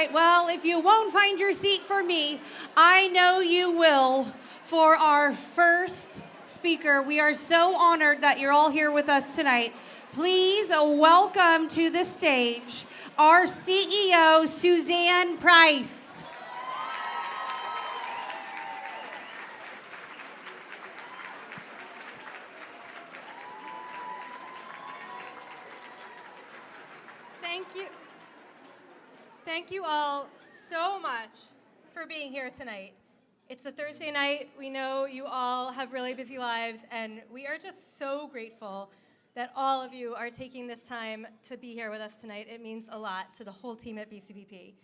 right, well, if you won't find your seat for me, I know you will for our first speaker. We are so honored that you're all here with us tonight. Please welcome to the stage our CEO, Suzanne Price. Thank you. Thank you all so much for being here tonight. It's a Thursday night. We know you all have really busy lives, and we are just so grateful that all of you are taking this time to be here with us tonight. It means a lot to the whole team at BCPP.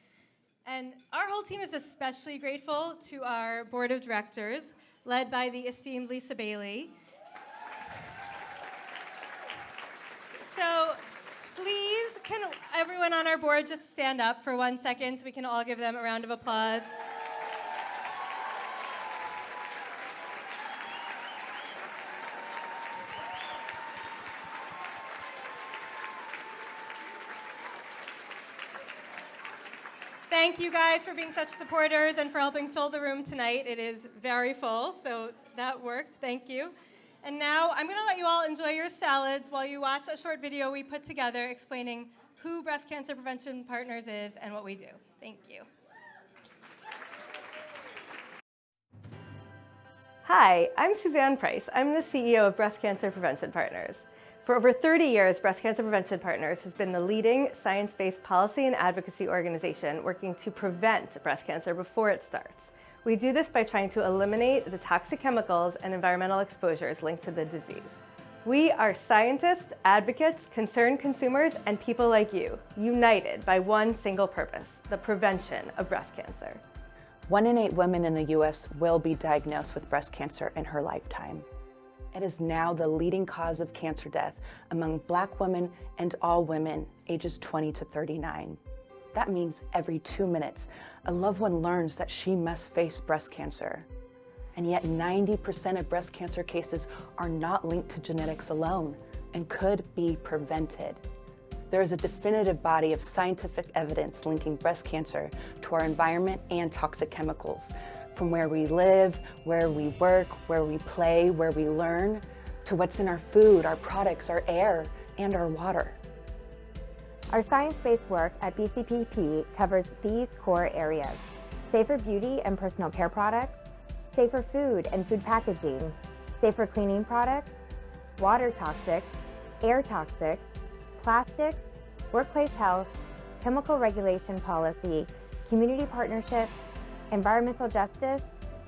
And our whole team is especially grateful to our board of directors, led by the esteemed Lisa Bailey. So please, can everyone on our board just stand up for 1 second so we can all give them a round of applause? Thank you guys for being such supporters and for helping fill the room tonight. It is very full, so that worked. Thank you. And now I'm going to let you all enjoy your salads while you watch a short video we put together explaining who Breast Cancer Prevention Partners is and what we do. Thank you. Hi, I'm Suzanne Price. I'm the CEO of Breast Cancer Prevention Partners. For over 30 years, Breast Cancer Prevention Partners has been the leading science-based policy and advocacy organization working to prevent breast cancer before it starts. We do this by trying to eliminate the toxic chemicals and environmental exposures linked to the disease. We are scientists, advocates, concerned consumers, and people like you, united by one single purpose, the prevention of breast cancer. 1 in 8 women in the U.S. will be diagnosed with breast cancer in her lifetime. It is now the leading cause of cancer death among Black women and all women ages 20 to 39. That means every 2 minutes, a loved one learns that she must face breast cancer. And yet 90% of breast cancer cases are not linked to genetics alone and could be prevented. There is a definitive body of scientific evidence linking breast cancer to our environment and toxic chemicals, from where we live, where we work, where we play, where we learn, to what's in our food, our products, our air, and our water. Our science-based work at BCPP covers these core areas: safer beauty and personal care products, safer food and food packaging, safer cleaning products, water toxics, air toxics, plastics, workplace health, chemical regulation policy, community partnerships, environmental justice,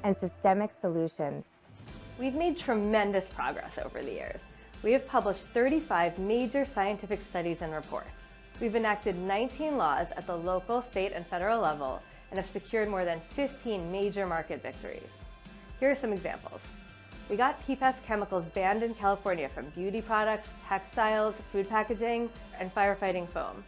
and systemic solutions. We've made tremendous progress over the years. We have published 35 major scientific studies and reports. We've enacted 19 laws at the local, state, and federal level and have secured more than 15 major market victories. Here are some examples. We got PFAS chemicals banned in California from beauty products, textiles, food packaging, and firefighting foam.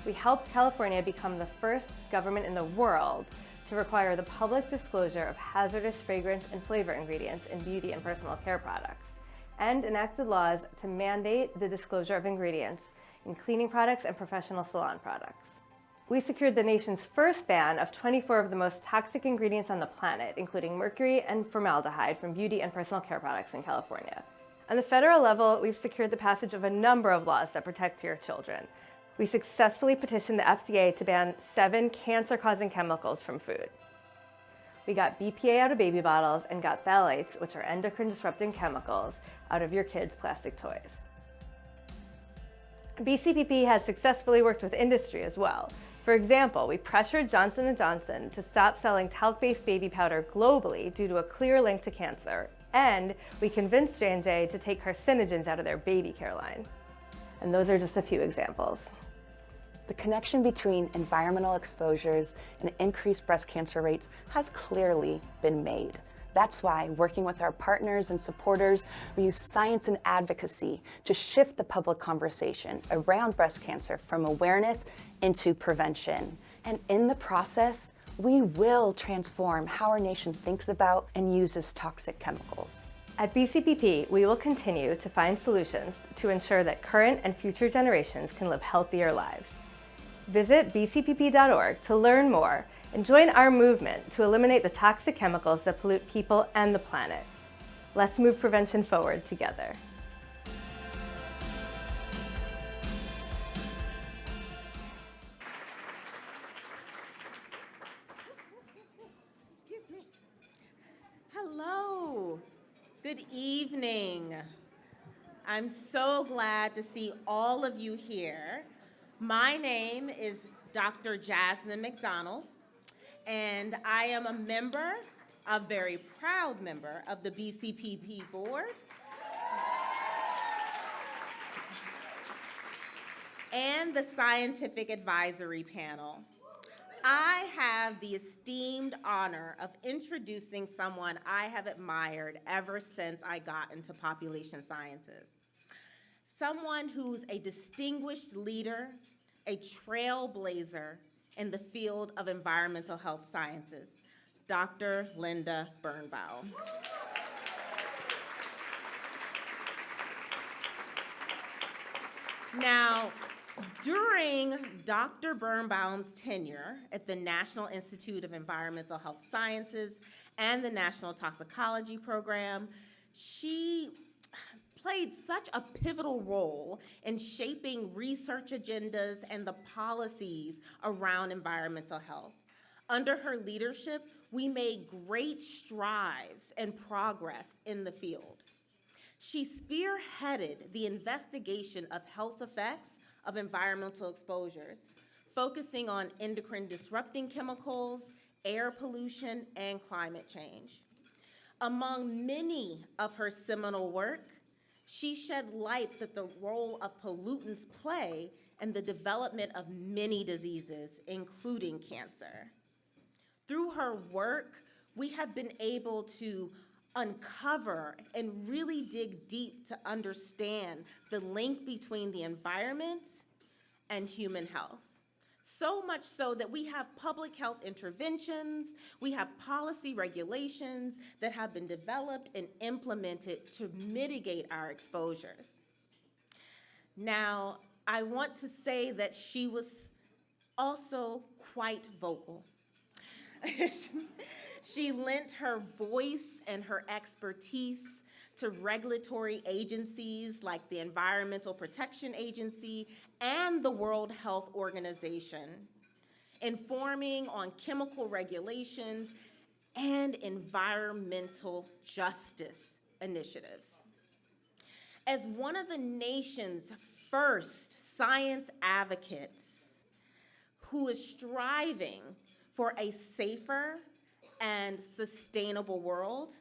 We helped California become the first government in the world to require the public disclosure of hazardous fragrance and flavor ingredients in beauty and personal care products, and enacted laws to mandate the disclosure of ingredients in cleaning products and professional salon products. We secured the nation's first ban of 24 of the most toxic ingredients on the planet, including mercury and formaldehyde from beauty and personal care products in California. On the federal level, we've secured the passage of a number of laws that protect your children. We successfully petitioned the FDA to ban 7 cancer-causing chemicals from food. We got BPA out of baby bottles and got phthalates, which are endocrine-disrupting chemicals, out of your kids' plastic toys. BCPP has successfully worked with industry as well. For example, we pressured Johnson & Johnson to stop selling talc-based baby powder globally due to a clear link to cancer, and we convinced J&J to take carcinogens out of their baby care line. And those are just a few examples. The connection between environmental exposures and increased breast cancer rates has clearly been made. That's why, working with our partners and supporters, we use science and advocacy to shift the public conversation around breast cancer from awareness into prevention. And in the process, we will transform how our nation thinks about and uses toxic chemicals. At BCPP, we will continue to find solutions to ensure that current and future generations can live healthier lives. Visit bcpp.org to learn more and join our movement to eliminate the toxic chemicals that pollute people and the planet. Let's move prevention forward together. Excuse me. Hello. Good evening. I'm so glad to see all of you here. My name is Dr. Jasmine McDonald, and I am a very proud member of the BCPP board and the scientific advisory panel. I have the esteemed honor of introducing someone I have admired ever since I got into population sciences. Someone who's a distinguished leader, a trailblazer in the field of environmental health sciences, Dr. Linda Birnbaum. Now, during Dr. Birnbaum's tenure at the National Institute of Environmental Health Sciences and the National Toxicology Program, she played such a pivotal role in shaping research agendas and the policies around environmental health. Under her leadership, we made great strides and progress in the field. She spearheaded the investigation of health effects of environmental exposures, focusing on endocrine disrupting chemicals, air pollution, and climate change. Among many of her seminal work, she shed light that the role of pollutants play in the development of many diseases, including cancer. Through her work, we have been able to uncover and really dig deep to understand the link between the environment and human health. So much so that we have public health interventions, we have policy regulations that have been developed and implemented to mitigate our exposures. Now, I want to say that she was also quite vocal. She lent her voice and her expertise to regulatory agencies like the Environmental Protection Agency and the World Health Organization, informing on chemical regulations and environmental justice initiatives. As one of the nation's first science advocates who is striving for a safer and sustainable world,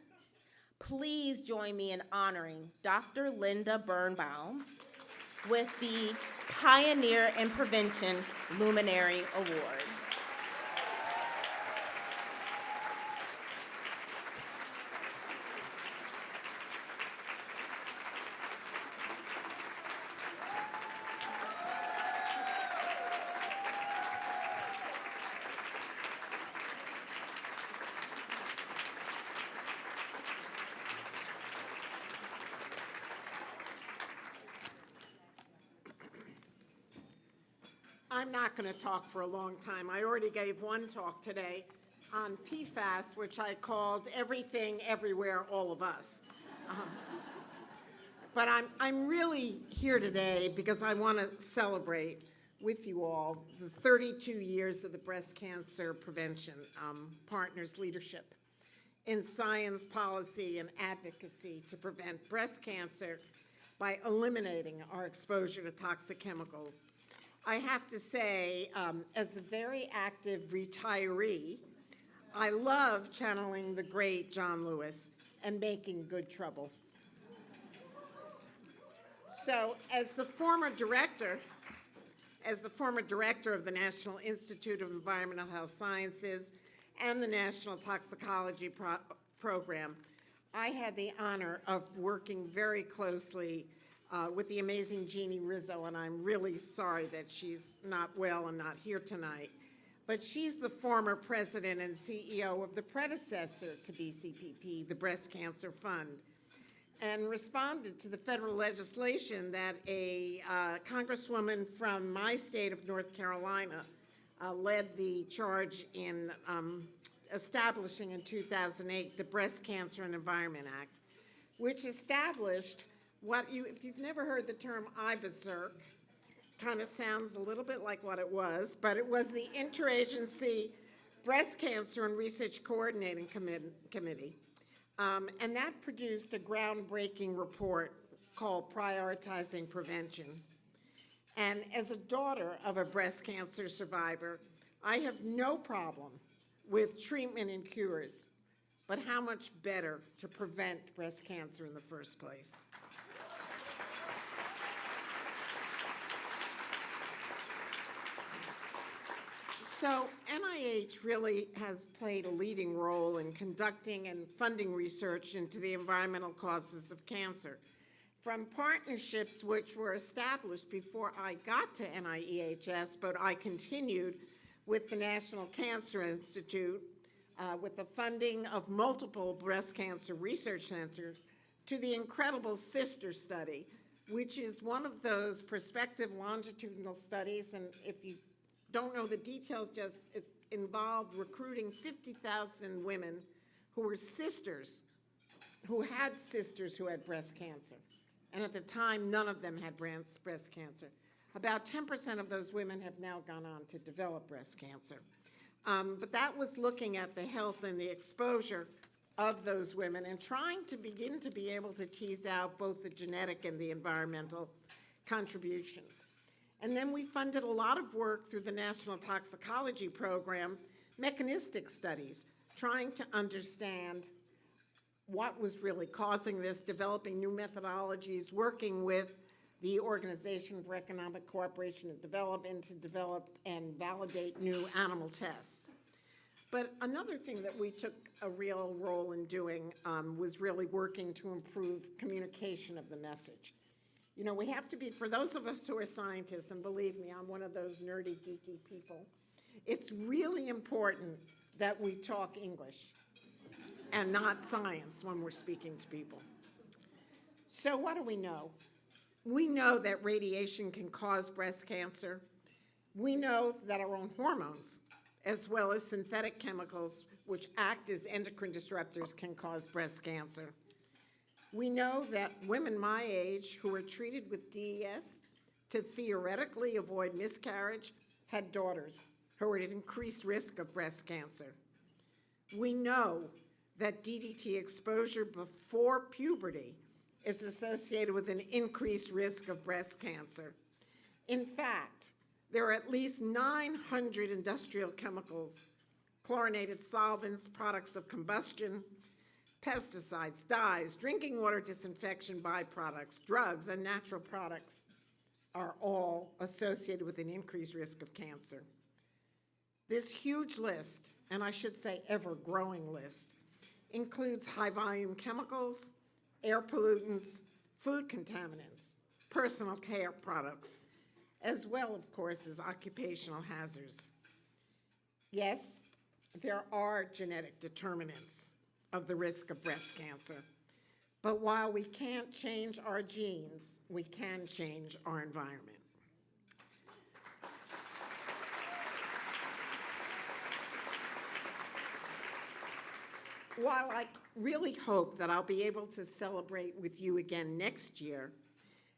please join me in honoring Dr. Linda Birnbaum with the Pioneer in Prevention Luminary Award. I'm not going to talk for a long time. I already gave one talk today on PFAS, which I called Everything, Everywhere, All of Us. But I'm really here today because I want to celebrate with you all the 32 years of the Breast Cancer Prevention Partners leadership in science, policy, and advocacy to prevent breast cancer by eliminating our exposure to toxic chemicals. I have to say, as a very active retiree, I love channeling the great John Lewis and making good trouble. So as the former director of the National Institute of Environmental Health Sciences and the National Toxicology Program, I had the honor of working very closely with the amazing Jeannie Rizzo, and I'm really sorry that she's not well and not here tonight. But she's the former president and CEO of the predecessor to BCPP, the Breast Cancer Fund. and responded to the federal legislation that a congresswoman from my state of North Carolina led the charge in establishing in 2008 the Breast Cancer and Environment Act, which established if you've never heard the term IBERSERC, kind of sounds a little bit like what it was, but it was the Interagency Breast Cancer and Research Coordinating Committee. And that produced a groundbreaking report called Prioritizing Prevention. And as a daughter of a breast cancer survivor, I have no problem with treatment and cures, but how much better to prevent breast cancer in the first place? So NIH really has played a leading role in conducting and funding research into the environmental causes of cancer. From partnerships which were established before I got to NIEHS, but I continued with the National Cancer Institute, with the funding of multiple breast cancer research centers, to the incredible SISTER study, which is one of those prospective longitudinal studies, and if you don't know the details, just it involved recruiting 50,000 women who were sisters, who had sisters who had breast cancer. And at the time, none of them had breast cancer. About 10% of those women have now gone on to develop breast cancer. But that was looking at the health and the exposure of those women and trying to begin to be able to tease out both the genetic and the environmental contributions. And then we funded a lot of work through the National Toxicology Program, mechanistic studies, trying to understand what was really causing this, developing new methodologies, working with the Organization for Economic Cooperation and Development to develop and validate new animal tests. But another thing that we took a real role in doing was really working to improve communication of the message. You know, we have to be, for those of us who are scientists, and believe me, I'm one of those nerdy, geeky people, it's really important that we talk English and not science when we're speaking to people. So what do we know? We know that radiation can cause breast cancer. We know that our own hormones, as well as synthetic chemicals, which act as endocrine disruptors, can cause breast cancer. We know that women my age who were treated with DES to theoretically avoid miscarriage had daughters who were at increased risk of breast cancer. We know that DDT exposure before puberty is associated with an increased risk of breast cancer. In fact, there are at least 900 industrial chemicals, chlorinated solvents, products of combustion, pesticides, dyes, drinking water disinfection byproducts, drugs, and natural products are all associated with an increased risk of cancer. This huge list, and I should say ever-growing list, includes high-volume chemicals, air pollutants, food contaminants, personal care products, as well, of course, as occupational hazards. Yes, there are genetic determinants of the risk of breast cancer, but while we can't change our genes, we can change our environment. While I really hope that I'll be able to celebrate with you again next year,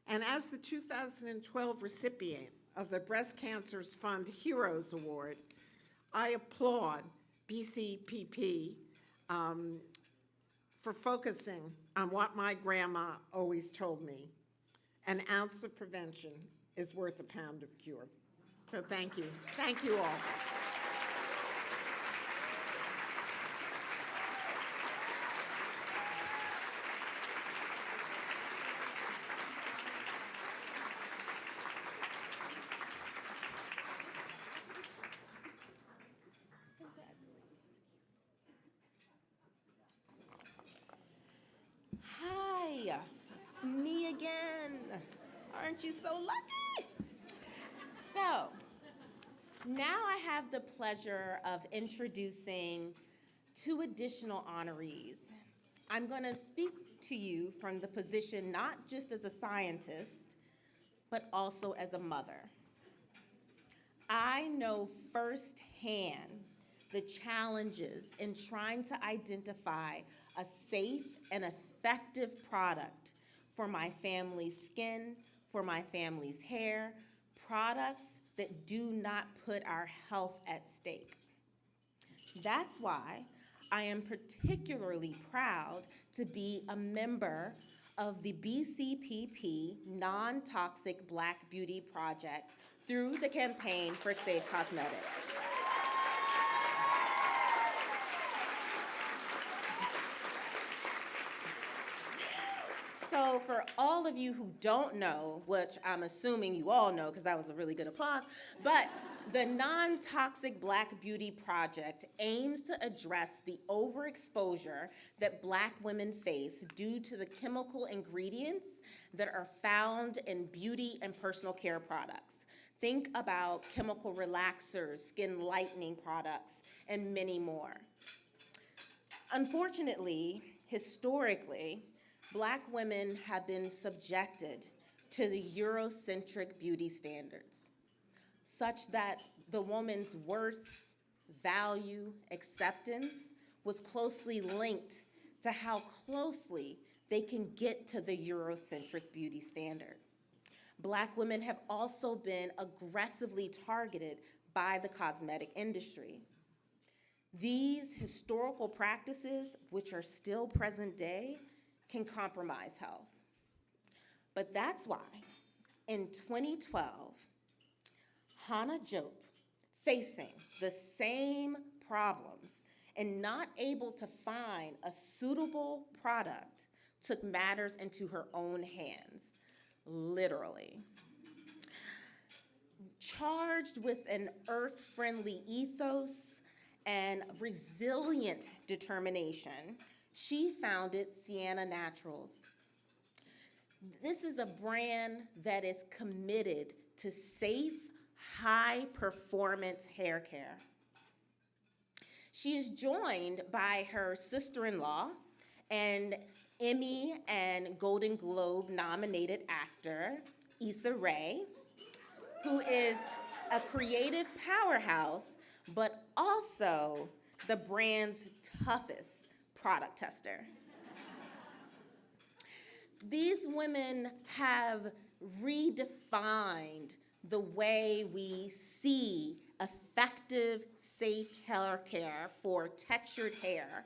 and as the 2012 recipient of the Breast Cancer Fund Heroes Award, I applaud BCPP for focusing on what my grandma always told me: an ounce of prevention is worth a pound of cure. So thank you. Thank you all. Hi, it's me again. Aren't you so lucky? So, now I have the pleasure of introducing two additional honorees. I'm going to speak to you from the position not just as a scientist, but also as a mother. I know firsthand the challenges in trying to identify a safe and effective product for my family's skin, for my family's hair, products that do not put our health at stake. That's why I am particularly proud to be a member of the BCPP Non-Toxic Black Beauty Project through the Campaign for Safe Cosmetics. So for all of you who don't know, which I'm assuming you all know because that was a really good applause, but the Non-Toxic Black Beauty Project aims to address the overexposure that Black women face due to the chemical ingredients that are found in beauty and personal care products. Think about chemical relaxers, skin lightening products, and many more. Unfortunately, historically, Black women have been subjected to the Eurocentric beauty standards, such that the woman's worth, value, acceptance was closely linked to how closely they can get to the Eurocentric beauty standard. Black women have also been aggressively targeted by the cosmetic industry. These historical practices, which are still present day, can compromise health. But that's why, in 2012, Hannah Jope, facing the same problems and not able to find a suitable product, took matters into her own hands, literally. Charged with an earth-friendly ethos and resilient determination, she founded Sienna Naturals. This is a brand that is committed to safe, high-performance hair care. She is joined by her sister-in-law and Emmy and Golden Globe nominated actor, Issa Rae, who is a creative powerhouse, but also the brand's toughest product tester. These women have redefined the way we see effective, safe hair care for textured hair.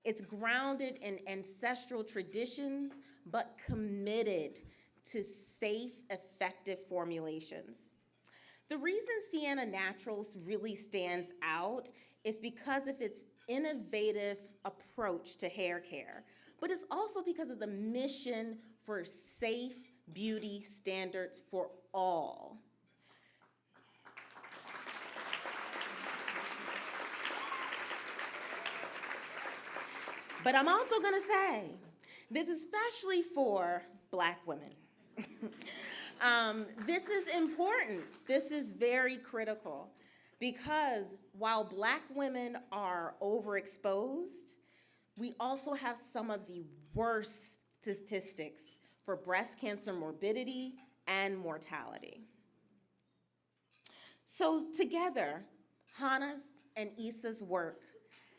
It's grounded in ancestral traditions, but committed to safe, effective formulations. The reason Sienna Naturals really stands out is because of its innovative approach to hair care, but it's also because of the mission for safe beauty standards for all. But I'm also gonna say, this is especially for Black women. This is important. This is very critical because while Black women are overexposed, we also have some of the worst statistics for breast cancer morbidity and mortality. So together, Hannah's and Issa's work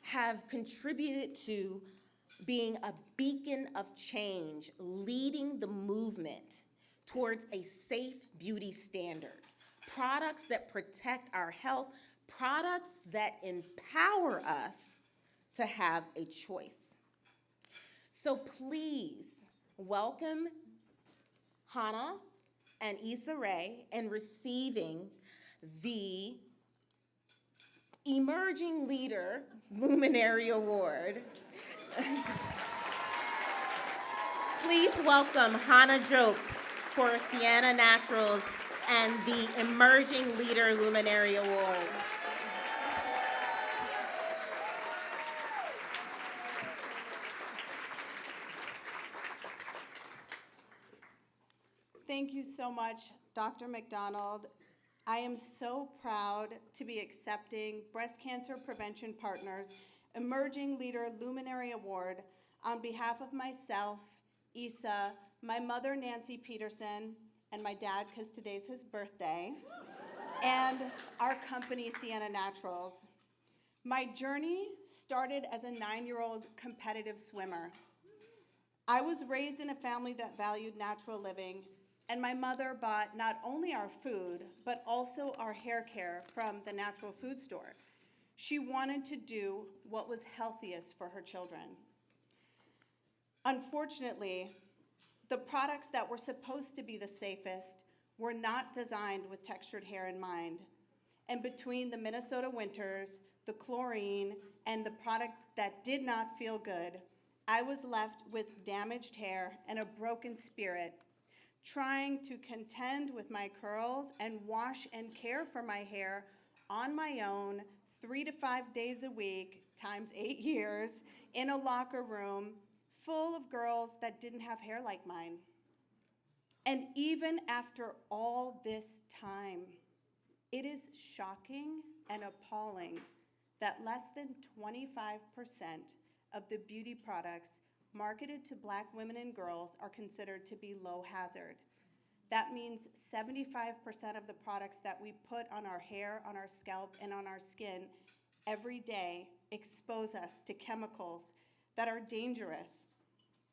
have contributed to being a beacon of change, leading the movement towards a safe beauty standard. Products that protect our health, products that empower us to have a choice. So please welcome Hannah and Issa Rae in receiving the Emerging Leader Luminary Award. Please welcome Hannah Jope for Sienna Naturals and the Emerging Leader Luminary Award. Thank you so much, Dr. McDonald. I am so proud to be accepting Breast Cancer Prevention Partners Emerging Leader Luminary Award on behalf of myself, Issa, my mother, Nancy Peterson, and my dad, because today's his birthday, and our company, Sienna Naturals. My journey started as a 9-year-old competitive swimmer. I was raised in a family that valued natural living, and my mother bought not only our food, but also our hair care from the natural food store. She wanted to do what was healthiest for her children. Unfortunately, the products that were supposed to be the safest were not designed with textured hair in mind. And between the Minnesota winters, the chlorine, and the product that did not feel good, I was left with damaged hair and a broken spirit, trying to contend with my curls and wash and care for my hair on my own 3 to 5 days a week, times 8 years, in a locker room full of girls that didn't have hair like mine. And even after all this time, it is shocking and appalling that less than 25% of the beauty products marketed to Black women and girls are considered to be low hazard. That means 75% of the products that we put on our hair, on our scalp, and on our skin every day expose us to chemicals that are dangerous.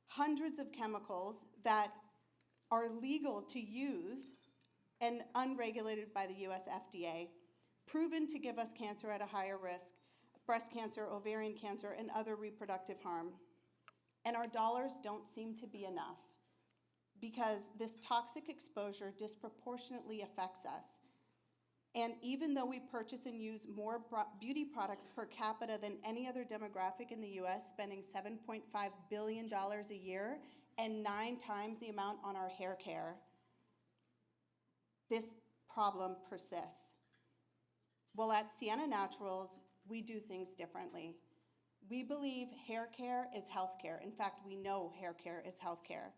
Hundreds of chemicals that are legal to use and unregulated by the US FDA, proven to give us cancer at a higher risk, breast cancer, ovarian cancer, and other reproductive harm. And our dollars don't seem to be enough because this toxic exposure disproportionately affects us. And even though we purchase and use more beauty products per capita than any other demographic in the US, spending $7.5 billion a year and 9 times the amount on our hair care, this problem persists. Well, at Sienna Naturals, we do things differently. We believe hair care is health care. In fact, we know hair care is health care,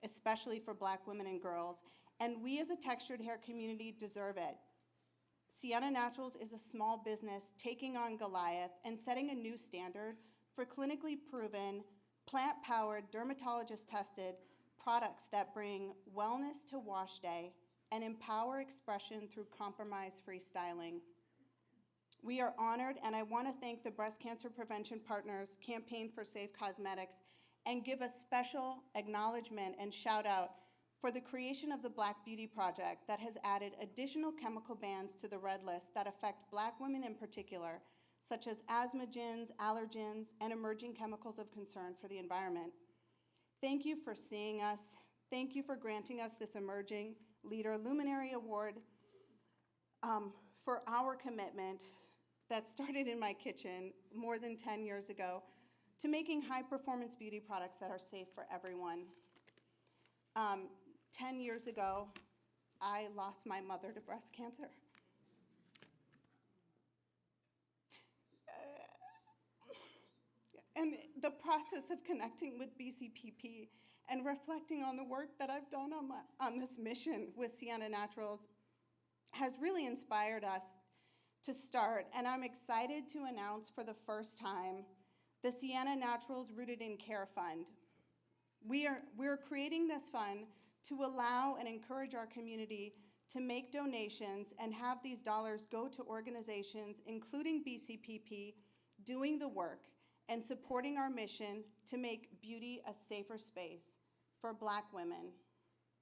especially for Black women and girls. And we as a textured hair community deserve it. Sienna Naturals is a small business taking on Goliath and setting a new standard for clinically proven, plant-powered, dermatologist-tested products that bring wellness to wash day and empower expression through compromise-free styling. We are honored, and I want to thank the Breast Cancer Prevention Partners Campaign for Safe Cosmetics and give a special acknowledgement and shout out for the creation of the Black Beauty Project that has added additional chemical bans to the red list that affect Black women in particular, such as asthmagens, allergens, and emerging chemicals of concern for the environment. Thank you for seeing us. Thank you for granting us this Emerging Leader Luminary Award for our commitment that started in my kitchen more than 10 years ago to making high-performance beauty products that are safe for everyone. 10 years ago, I lost my mother to breast cancer. And the process of connecting with BCPP and reflecting on the work that I've done on this mission with Sienna Naturals has really inspired us to start. And I'm excited to announce for the first time the Sienna Naturals Rooted in Care Fund. We're creating this fund to allow and encourage our community to make donations and have these dollars go to organizations, including BCPP, doing the work and supporting our mission to make beauty a safer space for Black women.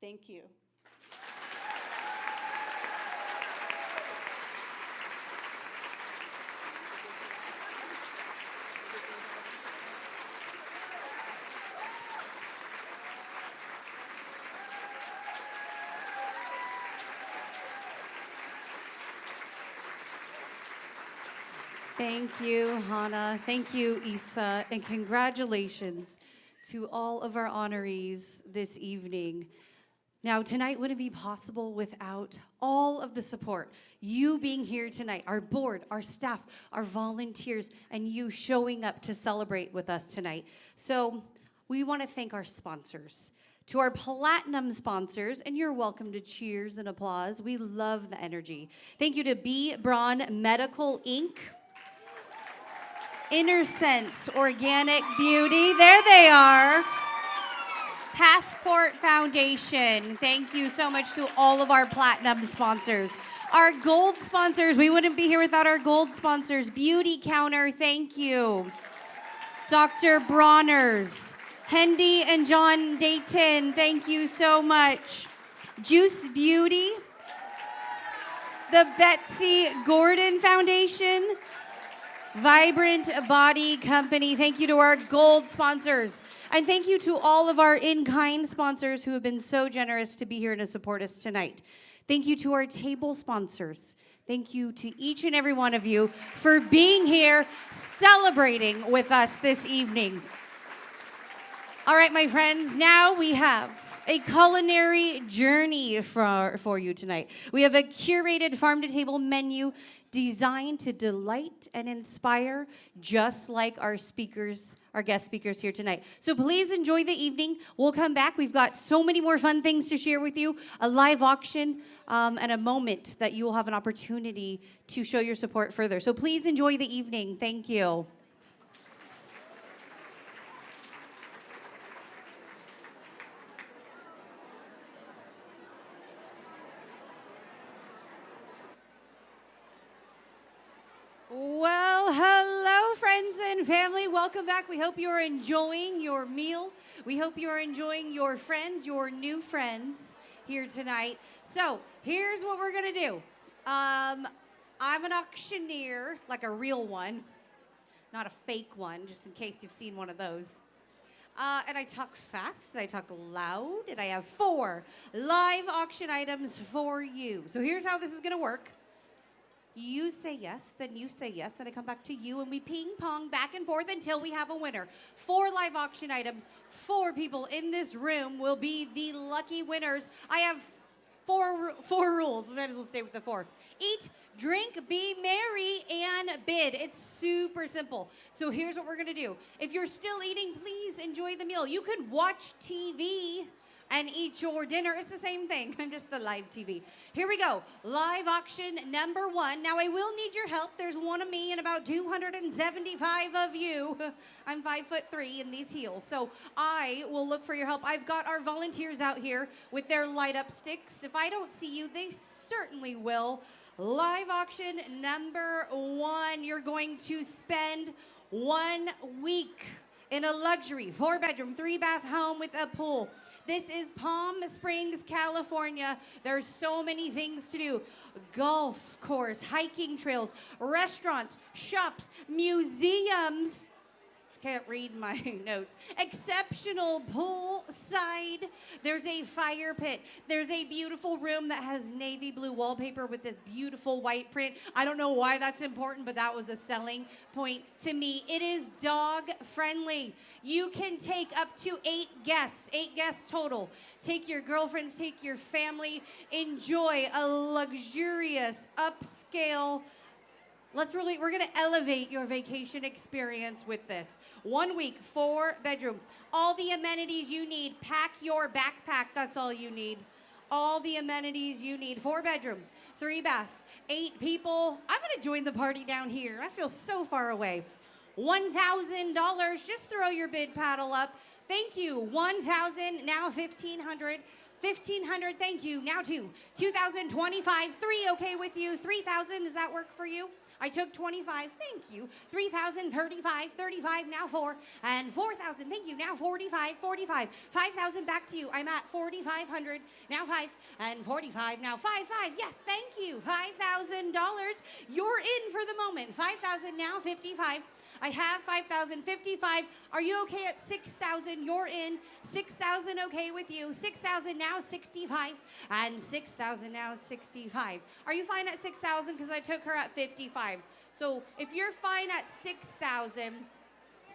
Thank you. Thank you, Hannah. Thank you, Issa. And congratulations to all of our honorees this evening. Now, tonight wouldn't be possible without all of the support. You being here tonight, our board, our staff, our volunteers, and you showing up to celebrate with us tonight. So we want to thank our sponsors. To our platinum sponsors, and you're welcome to cheers and applause. We love the energy. Thank you to B. Braun Medical, Inc., Inner Sense Organic Beauty. There they are. Passport Foundation. Thank you so much to all of our platinum sponsors. Our gold sponsors, we wouldn't be here without our gold sponsors. Beauty Counter, thank you. Dr. Bronner's, Hendy and John Dayton, thank you so much. Juice Beauty, the Betsy Gordon Foundation, Vibrant Body Company, thank you to our gold sponsors. And thank you to all of our in-kind sponsors who have been so generous to be here and to support us tonight. Thank you to our table sponsors. Thank you to each and every one of you for being here celebrating with us this evening. All right, my friends, now we have a culinary journey for you tonight. We have a curated farm-to-table menu designed to delight and inspire, just like our speakers, our guest speakers here tonight. So please enjoy the evening. We'll come back. We've got so many more fun things to share with you, a live auction, and a moment that you will have an opportunity to show your support further. So please enjoy the evening. Thank you. Well, hello, friends and family. Welcome back. We hope you're enjoying your meal. We hope you're enjoying your friends, your new friends here tonight. So here's what we're going to do. I'm an auctioneer, like a real one, not a fake one, just in case you've seen one of those. And I talk fast, and I talk loud, and I have 4 live auction items for you. So here's how this is going to work. You say yes, then you say yes, and I come back to you, and we ping pong back and forth until we have a winner. 4 live auction items, 4 people in this room will be the lucky winners. I have four rules. We might as well stay with the 4. Eat, drink, be merry, and bid. It's super simple. So here's what we're gonna do. If you're still eating, please enjoy the meal. You could watch TV and eat your dinner. It's the same thing. I'm just the live TV. Here we go. Live auction number 1. Now, I will need your help. There's one of me and about 275 of you. I'm 5'3" in these heels, so I will look for your help. I've got our volunteers out here with their light-up sticks. If I don't see you, they certainly will. Live auction number 1. You're going to spend 1 week in a luxury 4-bedroom, 3-bath home with a pool. This is Palm Springs, California. There's so many things to do. Golf course, hiking trails, restaurants, shops, museums. Can't read my notes. Exceptional poolside. There's a fire pit. There's a beautiful room that has navy blue wallpaper with this beautiful white print. I don't know why that's important, but that was a selling point to me. It is dog friendly. You can take up to 8 guests total. Take your girlfriends, take your family. Enjoy a luxurious, upscale. We're gonna elevate your vacation experience with this. 1 week, 4-bedroom. All the amenities you need. Pack your backpack, that's all you need. All the amenities you need. 4-bedroom, 3-bath, 8 people. I'm gonna join the party down here. I feel so far away. $1,000, just throw your bid paddle up. Thank you, 1,000, now 1,500. 1,500, thank you, now 2,025, 3, okay with you? 3,000, does that work for you? I took 25, thank you. 3,000, 35, 35, now 4. And 4,000, thank you, now 45, 45. 5,000, back to you. I'm at 4,500, now 5. And 45, now 5, 5. Yes, thank you. $5,000, you're in for the moment. 5,000, now 55. I have 5,055. Are you okay at 6,000? You're in. 6,000 okay with you. 6,000 now 65. And 6,000 now 65. Are you fine at 6,000? Because I took her at 55. So if you're fine at 6,000,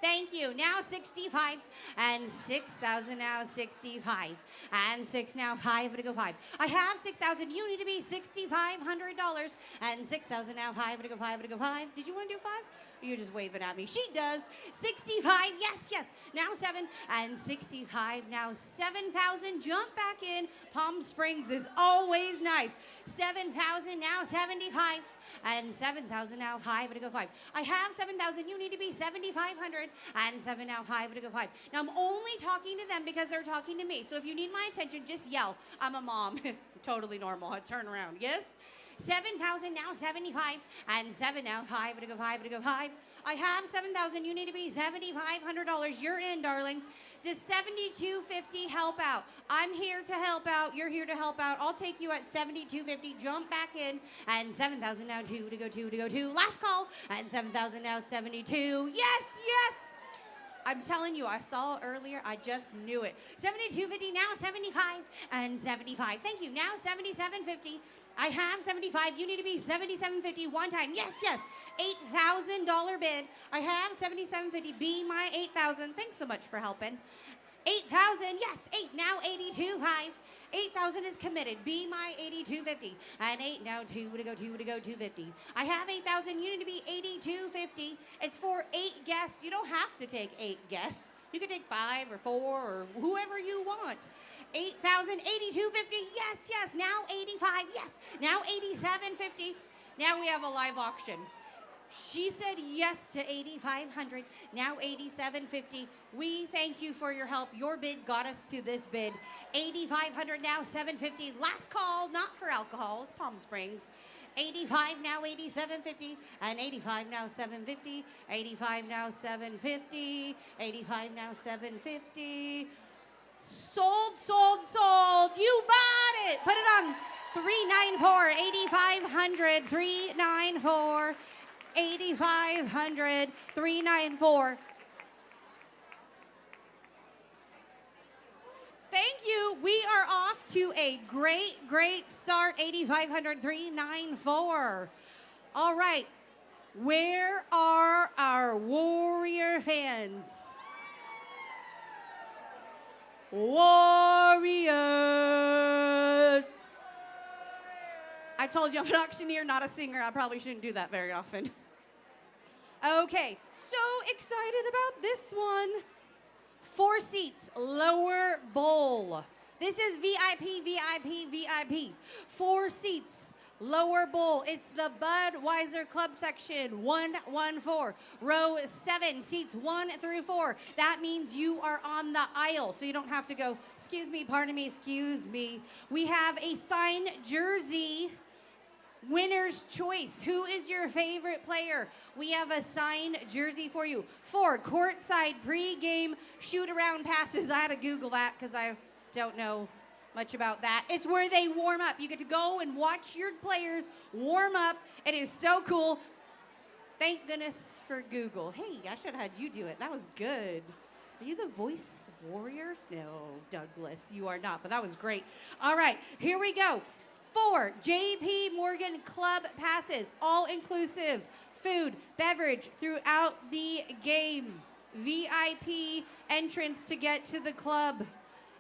thank you. Now 65. And 6,000 now 65. And 6 now 5 to go 5. I have 6,000. You need to be $6,500. And 6,000 now 5 to go 5 to go 5. Did you want to do 5? You're just waving at me. She does. 65, yes, yes. Now 7 and 65. Now 7,000. Jump back in. Palm Springs is always nice. 7,000, now 75. and 7,000 now, 5 to go 5. I have 7,000, you need to be 7,500, and 7 now, 5 to go 5. Now I'm only talking to them because they're talking to me. So if you need my attention, just yell. I'm a mom. Totally normal. I turn around. Yes? 7,000 now, 75, and 7 now, 5 to go 5 to go 5. I have 7,000, you need to be $7,500. You're in, darling. Does 7,250 help out? I'm here to help out. You're here to help out. I'll take you at 7,250. Jump back in. And 7,000 now, 2 to go 2 to go 2. Last call. And 7,000 now, 72. Yes, yes. I'm telling you, I saw it earlier. I just knew it. 7,250 now, 75 and 75. Thank you. Now 7,750. I have 75. You need to be 7,750 one time. Yes, yes. $8,000 bid. I have 7,750. Be my 8,000. Thanks so much for helping. 8,000. Yes, 8. Now 82.5. 8,000 is committed. Be my 82.50. And 8 now 2 to go 250. I have 8,000. You need to be 82.50. It's for 8 guests. You don't have to take 8 guests. You can take 5 or 4 or whoever you want. 8,000, 82.50. Yes, yes. Now 85. Yes. Now 87.50. Now we have a live auction. She said yes to 8,500. Now 87.50. We thank you for your help. Your bid got us to this bid. 8,500 now 750. Last call, not for alcohol. It's Palm Springs. 85 now 87.50 and 85 now 750. 85 now 750. 85 now 750. Sold, sold, sold. You bought it. Put it on 394, 8,500, 394, 8,500, 394. Thank you. We are off to a great, great start. 8,500, 394. All right. Where are our Warrior fans? Warriors. I told you I'm an auctioneer, not a singer. I probably shouldn't do that very often. Okay, so excited about this one. 4 seats, lower bowl. This is VIP, VIP, VIP. 4 seats, lower bowl. It's the Budweiser Club section, 114. Row 7, seats 1 through 4. That means you are on the aisle, so you don't have to go, excuse me, pardon me, excuse me. We have a signed jersey. Winner's choice. Who is your favorite player? We have a signed jersey for you. 4 courtside pregame shoot-around passes. I had to Google that because I don't know much about that. It's where they warm up. You get to go and watch your players warm up. It is so cool. Thank goodness for Google. Hey, I should have had you do it. That was good. Are you the voice of Warriors? No, Douglas, you are not, but that was great. All right, here we go. 4 JP Morgan Club passes, all inclusive, food, beverage throughout the game. VIP entrance to get to the club.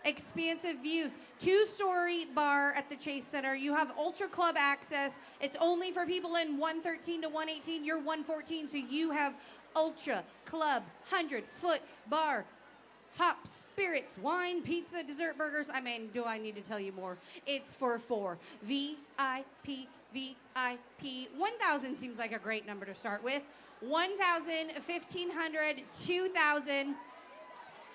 Expansive views. 2-story bar at the Chase Center. You have Ultra Club access. It's only for people in 113 to 118. You're 114, so you have Ultra Club 100-foot bar. Hops, spirits, wine, pizza, dessert, burgers. I mean, do I need to tell you more? It's for 4. VIP, VIP. 1,000 seems like a great number to start with. 1,000, 1,500, 2,000.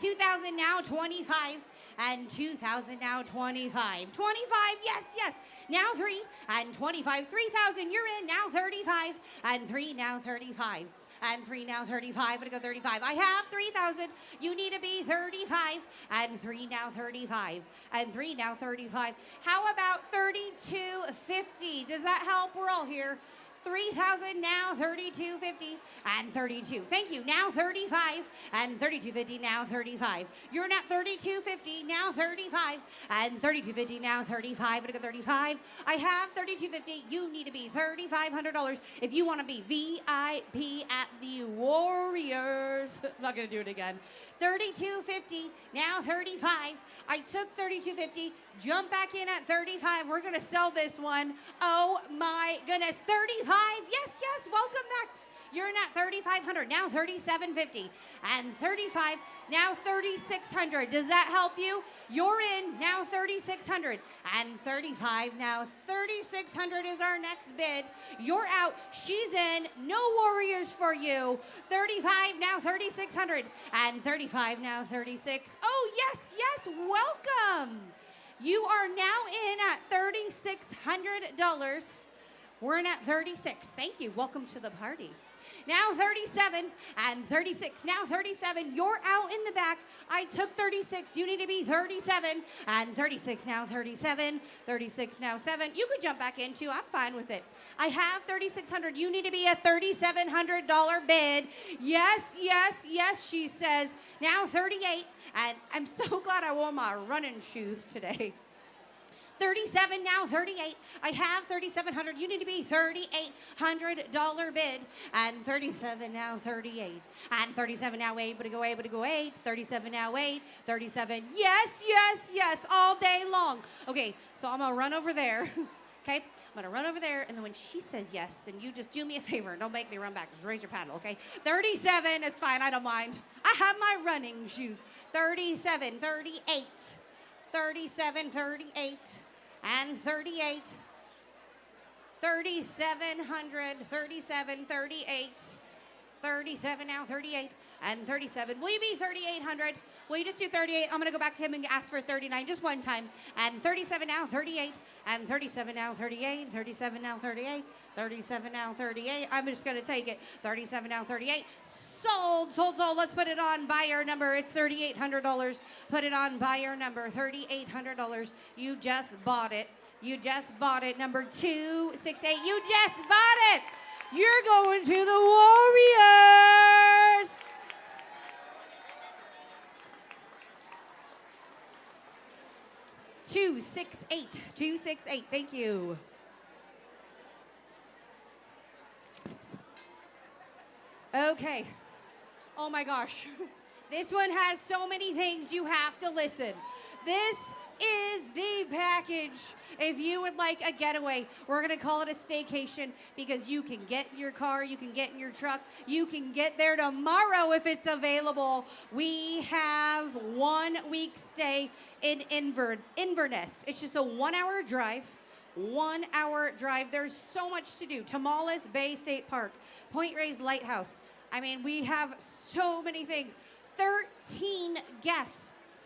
2,000 now 25, and 2,000 now 25. 25, yes, yes. Now 3, and 25. 3,000, you're in. Now 35, and 3 now 35. And 3 now 35, I'm gonna go 35. I have 3,000, you need to be 35, and 3 now 35, and 3 now 35. How about 32.50? Does that help? We're all here. 3,000 now 32.50 and 32. Thank you. Now 35 and 32.50 now 35. You're at 32.50 now 35 and 32.50 now 35. I'm gonna go 35. I have 32.50. You need to be $3,500 if you want to be VIP at the Warriors. I'm not gonna do it again. 32.50 now 35. I took 32.50. Jump back in at 35. We're gonna sell this one. Oh my goodness, 35. Yes, yes. Welcome back. You're in at 3,500, now 3,750, and 35, now 3,600. Does that help you? You're in, now 3,600, and 35, now 3,600 is our next bid. You're out, she's in, no warriors for you. 35, now 3,600, and 35, now 36. Oh, yes, yes, welcome. You are now in at $3,600. We're in at 36. Thank you. Welcome to the party. Now 37 and 36. Now 37. You're out in the back. I took 36. You need to be 37 and 36. Now 37. 36 now 7. You could jump back in too. I'm fine with it. I have 3,600. You need to be a $3,700 bid. Yes, yes, yes, she says. Now 38. And I'm so glad I wore my running shoes today. 37, now 38. I have 3,700. You need to be $3,800 bid. And 37, now 38. And 37, now 8, but go 8, but go 8. 37, now 8. 37, yes, yes, yes, all day long. Okay, so I'm gonna run over there. Okay, I'm gonna run over there, and then when she says yes, then you just do me a favor. Don't make me run back. Just raise your paddle, okay? 37, it's fine, I don't mind. I have my running shoes. 37, 38. 37, 38. And 38, 3,700, 37, 38, 37, now 38, and 37. Will you be 3,800? Will you just do 38? I'm going to go back to him and ask for 39 just one time. And 37, now 38, and 37, now 38, 37, now 38, 37, now 38. I'm just going to take it. 37, now 38. Sold, sold, sold. Let's put it on buyer number. It's $3,800. Put it on buyer number, $3,800. You just bought it. You just bought it. Number 268. You just bought it. You're going to the Warriors. $268. Thank you. Okay. Oh my gosh. This one has so many things you have to listen. This is the package. If you would like a getaway, we're going to call it a staycation because you can get in your car, you can get in your truck, you can get there tomorrow if it's available. We have 1 week stay in Inverness. It's just a 1 hour drive. 1 hour drive. There's so much to do. Tamales Bay State Park, Point Reyes Lighthouse. I mean, we have so many things. 13 guests.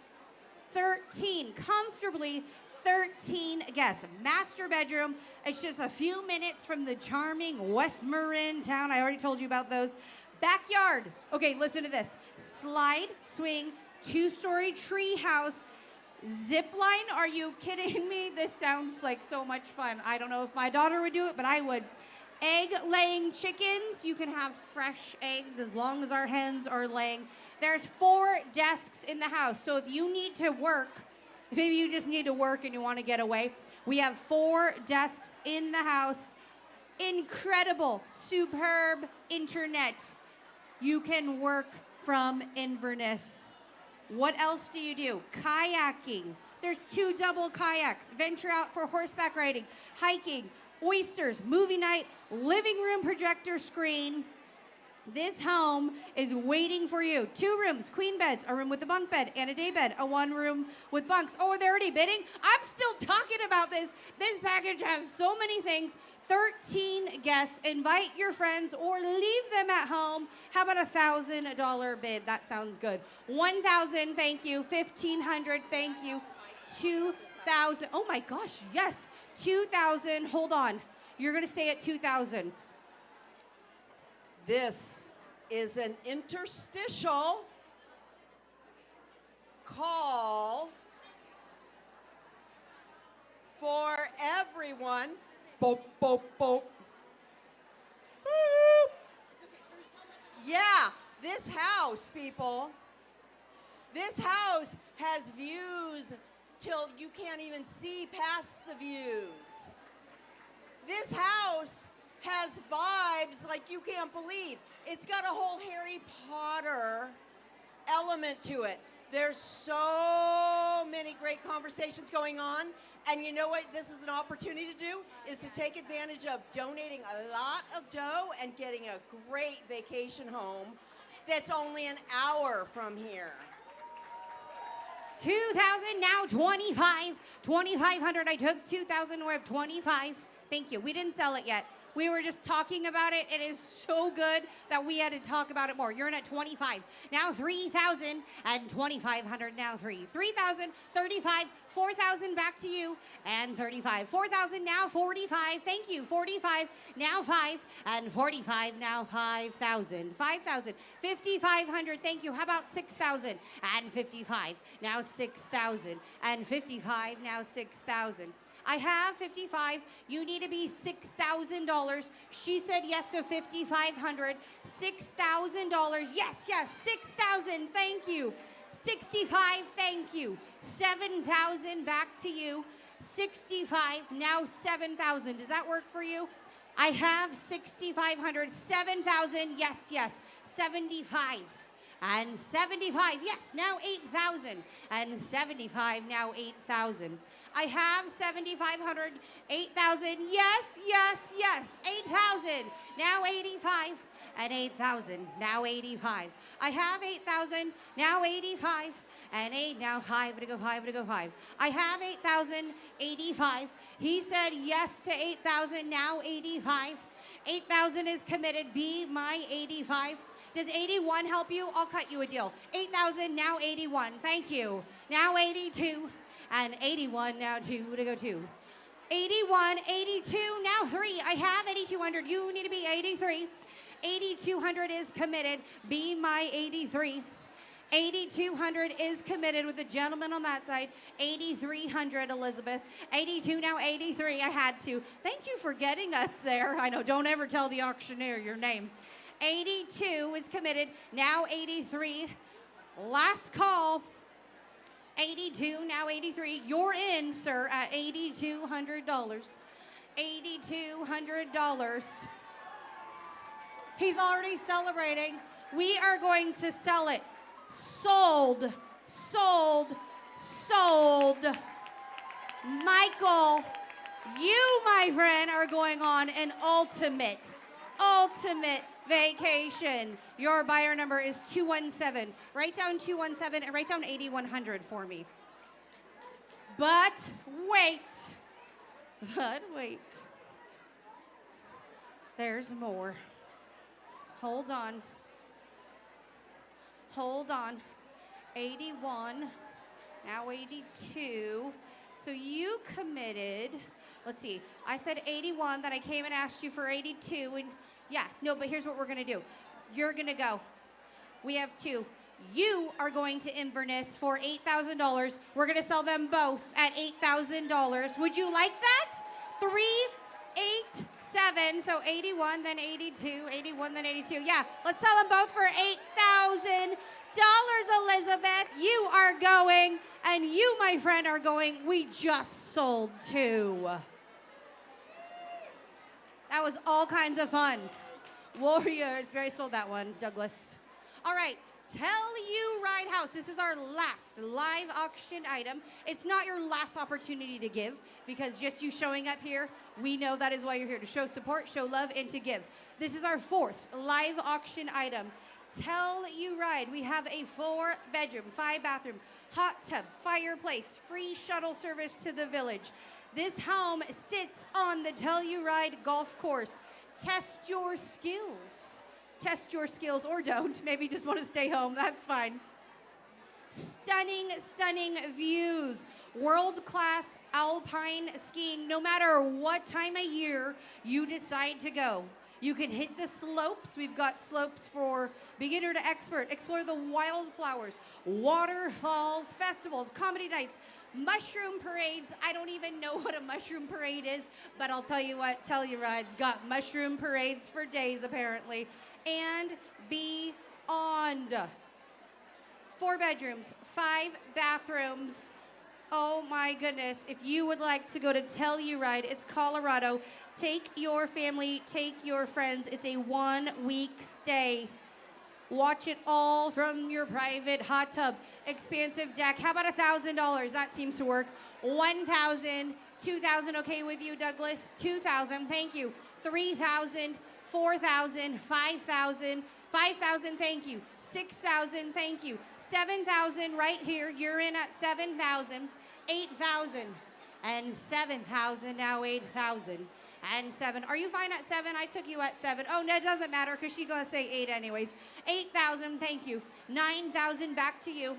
13. Comfortably 13 guests. Master bedroom. It's just a few minutes from the charming West Marin town. I already told you about those. Backyard. Okay, listen to this. Slide, swing, 2-story tree house. Zip line? Are you kidding me? This sounds like so much fun. I don't know if my daughter would do it, but I would. Egg-laying chickens. You can have fresh eggs as long as our hens are laying. There's 4 desks in the house. So if you need to work, maybe you just need to work and you want to get away, we have 4 desks in the house. Incredible, superb internet. You can work from Inverness. What else do you do? Kayaking. There's 2 double kayaks. Venture out for horseback riding, hiking, oysters, movie night, living room projector screen. This home is waiting for you. 2 rooms, queen beds, a room with a bunk bed and a day bed, a 1 room with bunks. Oh, they're already bidding? I'm still talking about this. This package has so many things. 13 guests. Invite your friends or leave them at home. How about a $1,000 bid? That sounds good. 1,000, thank you. 1,500, thank you. 2,000. Oh my gosh, yes. 2,000. Hold on. You're going to stay at 2,000. This is an interstitial call for everyone. Boop, boop, boop. Boop. Yeah, this house, people. This house has views till you can't even see past the views. This house has vibes like you can't believe. It's got a whole Harry Potter element to it. There's so many great conversations going on. And you know what this is an opportunity to do? Is to take advantage of donating a lot of dough and getting a great vacation home that's only an hour from here. 2,000, now 25. 2,500, I took 2,000, we're at 25. Thank you. We didn't sell it yet. We were just talking about it. It is so good that we had to talk about it more. You're in at 25. Now 3,000 and 2,500, now 3. 3,000, 35, 4,000 back to you, and 35. 4,000, now 45. Thank you. 45, now 5, and 45, now 5,000. 5,000, 5,500. Thank you. How about 6,000 and 55? Now 6,000 and 55, now 6,000. I have 55. You need to be $6,000. She said yes to 5,500. $6,000. Yes, yes. 6,000. Thank you. 65. Thank you. 7,000. Back to you. 65. Now 7,000. Does that work for you? I have 6,500. 7,000. Yes, yes. 75. And 75, yes, now 8,000. And 75, now 8,000. I have 7,500, 8,000, yes, yes, yes, 8,000, now 85, and 8,000, now 85. I have 8,000, now 85, and 8, now 5, to go 5, to go 5. I have 8,000, 85. He said yes to 8,000, now 85. 8,000 is committed, be my 85. Does 81 help you? I'll cut you a deal. 8,000, now 81. Thank you. Now 82, and 81, now 2, to go 2. 81, 82, now 3. I have 8,200. You need to be 83. 8,200 is committed. Be my 83. 8,200 is committed with the gentleman on that side. 8,300, Elizabeth. 82, now 83. I had to. Thank you for getting us there. I know, don't ever tell the auctioneer your name. 82 is committed. Now 83. Last call. 82, now 83. You're in, sir, at $8,200. $8,200. He's already celebrating. We are going to sell it. Sold, sold, sold. Michael, you, my friend, are going on an ultimate vacation. Your buyer number is 217. Write down 217 and write down 8,100 for me. But wait. There's more. Hold on. 81, now 82. So you committed, let's see, I said 81, then I came and asked you for 82, and yeah, no, but here's what we're gonna do. You're gonna go. We have 2. You are going to Inverness for $8,000. We're gonna sell them both at $8,000. Would you like that? 3, 8, 7, so 81, then 82, 81, then 82. Yeah, let's sell them both for $8,000. Elizabeth, you are going, and you, my friend, are going. We just sold 2. That was all kinds of fun. Warriors, very sold that one, Douglas. All right, Tell You Ride House. This is our last live auction item. It's not your last opportunity to give, because just you showing up here, we know that is why you're here, to show support, show love, and to give. This is our 4th live auction item. Tell You Ride. We have a 4-bedroom, 5-bathroom, hot tub, fireplace, free shuttle service to the village. This home sits on the Tell You Ride golf course. Test your skills. Test your skills, or don't. Maybe just want to stay home. That's fine. Stunning, stunning views. World-class alpine skiing, no matter what time of year you decide to go. You can hit the slopes. We've got slopes for beginner to expert. Explore the wildflowers, waterfalls, festivals, comedy nights, mushroom parades. I don't even know what a mushroom parade is, but I'll tell you what, Tell You Ride's got mushroom parades for days, apparently. And beyond. 4 bedrooms, 5 bathrooms. Oh my goodness. If you would like to go to Tell You Ride, it's Colorado. Take your family, take your friends. It's a 1-week stay. Watch it all from your private hot tub. Expansive deck. How about $1,000? That seems to work. 1,000, 2,000. Okay with you, Douglas? 2,000. Thank you. 3,000, 4,000, 5,000, 5,000. Thank you. 6,000. Thank you. 7,000 right here. You're in at 7,000. 8,000 and 7,000. Now 8,000 and 7. Are you fine at 7? I took you at 7. Oh, no, it doesn't matter because she's going to say 8 anyways. 8,000. Thank you. 9,000. Back to you.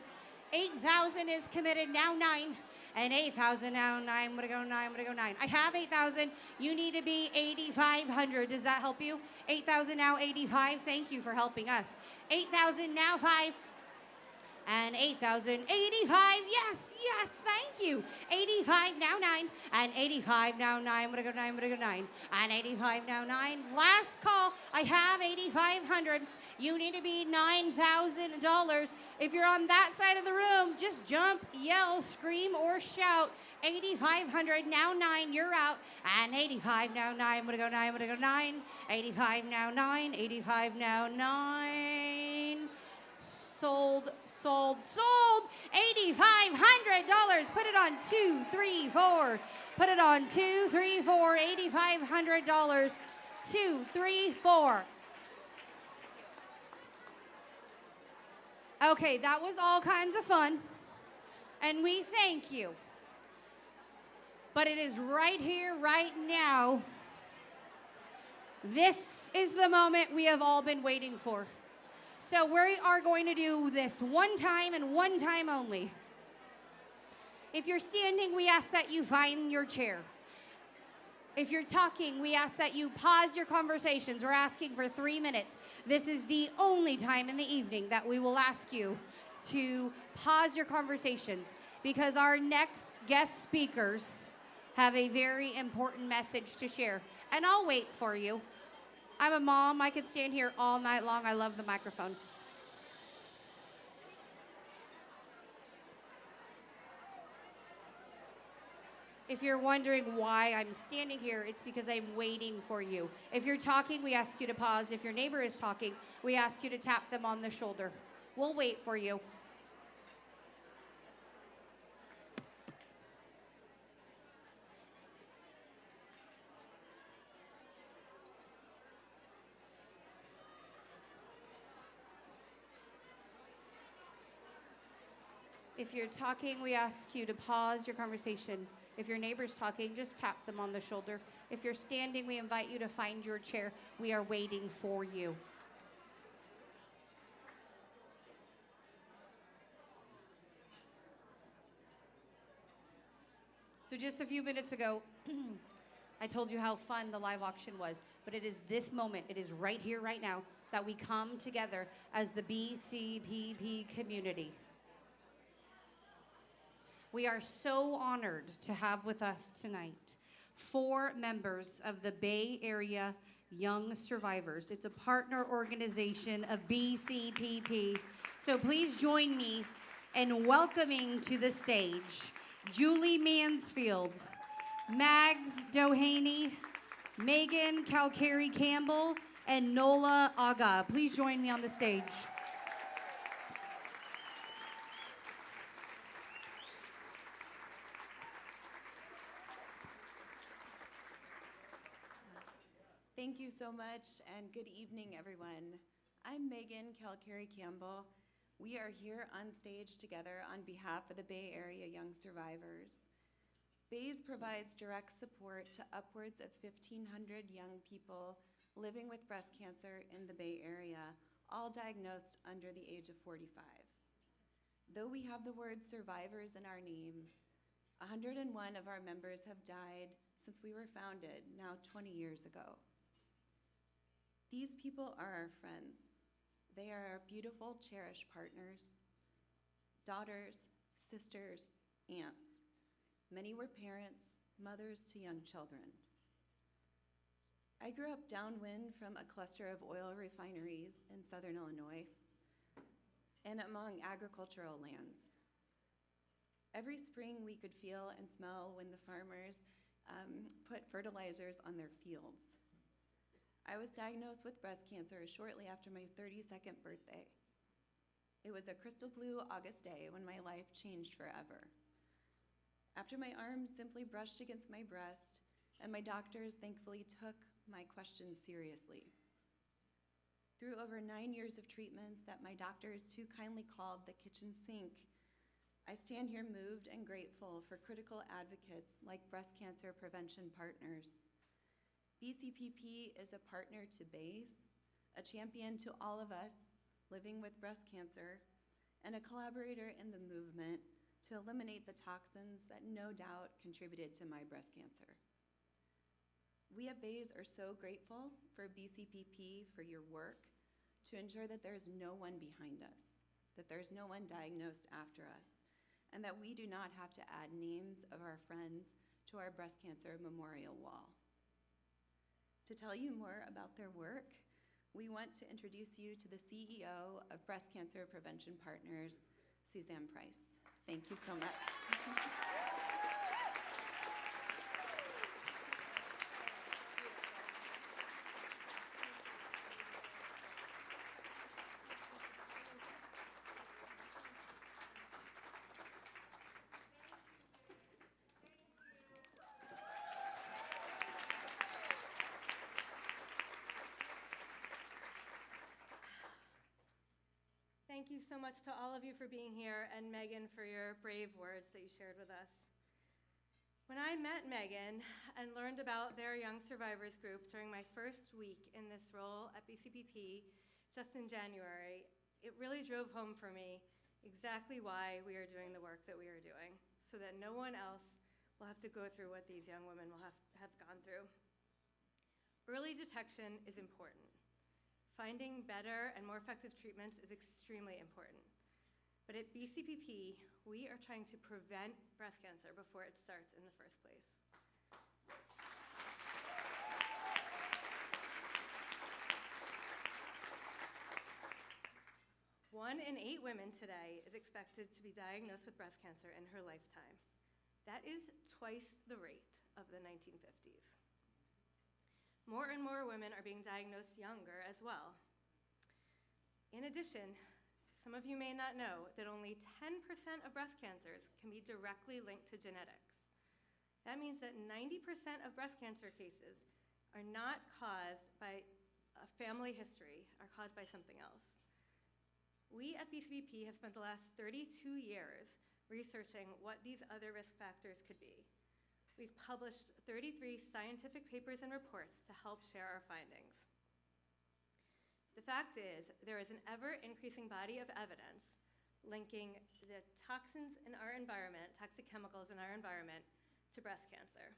8,000 is committed. Now 9. And 8,000 now 9. I'm going to go 9. I'm going to go 9. I have 8,000. You need to be 8,500. Does that help you? 8,000 now 85. Thank you for helping us. 8,000 now 5. And 8,000, 85, yes, yes, thank you. 85 now 9, and 85 now 9, I'm gonna go 9, I'm gonna go 9. And 85 now 9, last call, I have 8,500. You need to be $9,000. If you're on that side of the room, just jump, yell, scream, or shout. 8,500, now 9, you're out. And 85 now 9, I'm gonna go 9, I'm gonna go 9. 85 now 9, 85 now 9. Sold, sold, sold. $8,500. Put it on 2, 3, 4. Put it on 2, 3, 4. $8,500. 2, 3, 4. Okay, that was all kinds of fun. And we thank you. But it is right here, right now. This is the moment we have all been waiting for. So we are going to do this one time and one time only. If you're standing, we ask that you find your chair. If you're talking, we ask that you pause your conversations. We're asking for 3 minutes. This is the only time in the evening that we will ask you to pause your conversations because our next guest speakers have a very important message to share. And I'll wait for you. I'm a mom. I could stand here all night long. I love the microphone. If you're wondering why I'm standing here, it's because I'm waiting for you. If you're talking, we ask you to pause. If your neighbor is talking, we ask you to tap them on the shoulder. We'll wait for you. If you're talking, we ask you to pause your conversation. If your neighbor's talking, just tap them on the shoulder. If you're standing, we invite you to find your chair. We are waiting for you. So just a few minutes ago, I told you how fun the live auction was, but it is this moment, it is right here, right now, that we come together as the BCPP community. We are so honored to have with us tonight 4 members of the Bay Area Young Survivors. It's a partner organization of BCPP. So please join me in welcoming to the stage Julie Mansfield, Mags Doheny, Megan Calcary-Campbell, and Nola Aga. Please join me on the stage. Thank you so much, and good evening, everyone. I'm Megan Calcary-Campbell. We are here on stage together on behalf of the Bay Area Young Survivors. BAYS provides direct support to upwards of 1,500 young people living with breast cancer in the Bay Area, all diagnosed under the age of 45. Though we have the word survivors in our name, 101 of our members have died since we were founded, now 20 years ago. These people are our friends. They are our beautiful, cherished partners, daughters, sisters, aunts. Many were parents, mothers to young children. I grew up downwind from a cluster of oil refineries in southern Illinois and among agricultural lands. Every spring we could feel and smell when the farmers put fertilizers on their fields. I was diagnosed with breast cancer shortly after my 32nd birthday. It was a crystal blue August day when my life changed forever. After my arm simply brushed against my breast, and my doctors thankfully took my questions seriously. Through over 9 years of treatments that my doctors too kindly called the kitchen sink, I stand here moved and grateful for critical advocates like Breast Cancer Prevention Partners. BCPP is a partner to BASE, a champion to all of us living with breast cancer, and a collaborator in the movement to eliminate the toxins that no doubt contributed to my breast cancer. We at BASE are so grateful for BCPP for your work to ensure that there's no one behind us, that there's no one diagnosed after us, and that we do not have to add names of our friends to our breast cancer memorial wall. To tell you more about their work, we want to introduce you to the CEO of Breast Cancer Prevention Partners, Suzanne Price. Thank you so much. Thank you so much to all of you for being here, and Megan for your brave words that you shared with us. When I met Megan and learned about their Young Survivors group during my first week in this role at BCPP just in January, it really drove home for me exactly why we are doing the work that we are doing, so that no one else will have to go through what these young women will have gone through. Early detection is important. Finding better and more effective treatments is extremely important. But at BCPP, we are trying to prevent breast cancer before it starts in the first place. 1 in 8 women today is expected to be diagnosed with breast cancer in her lifetime. That is twice the rate of the 1950s. More and more women are being diagnosed younger as well. In addition, some of you may not know that only 10% of breast cancers can be directly linked to genetics. That means that 90% of breast cancer cases are not caused by a family history, are caused by something else. We at BCPP have spent the last 32 years researching what these other risk factors could be. We've published 33 scientific papers and reports to help share our findings. The fact is, there is an ever-increasing body of evidence linking the toxins in our environment, toxic chemicals in our environment, to breast cancer.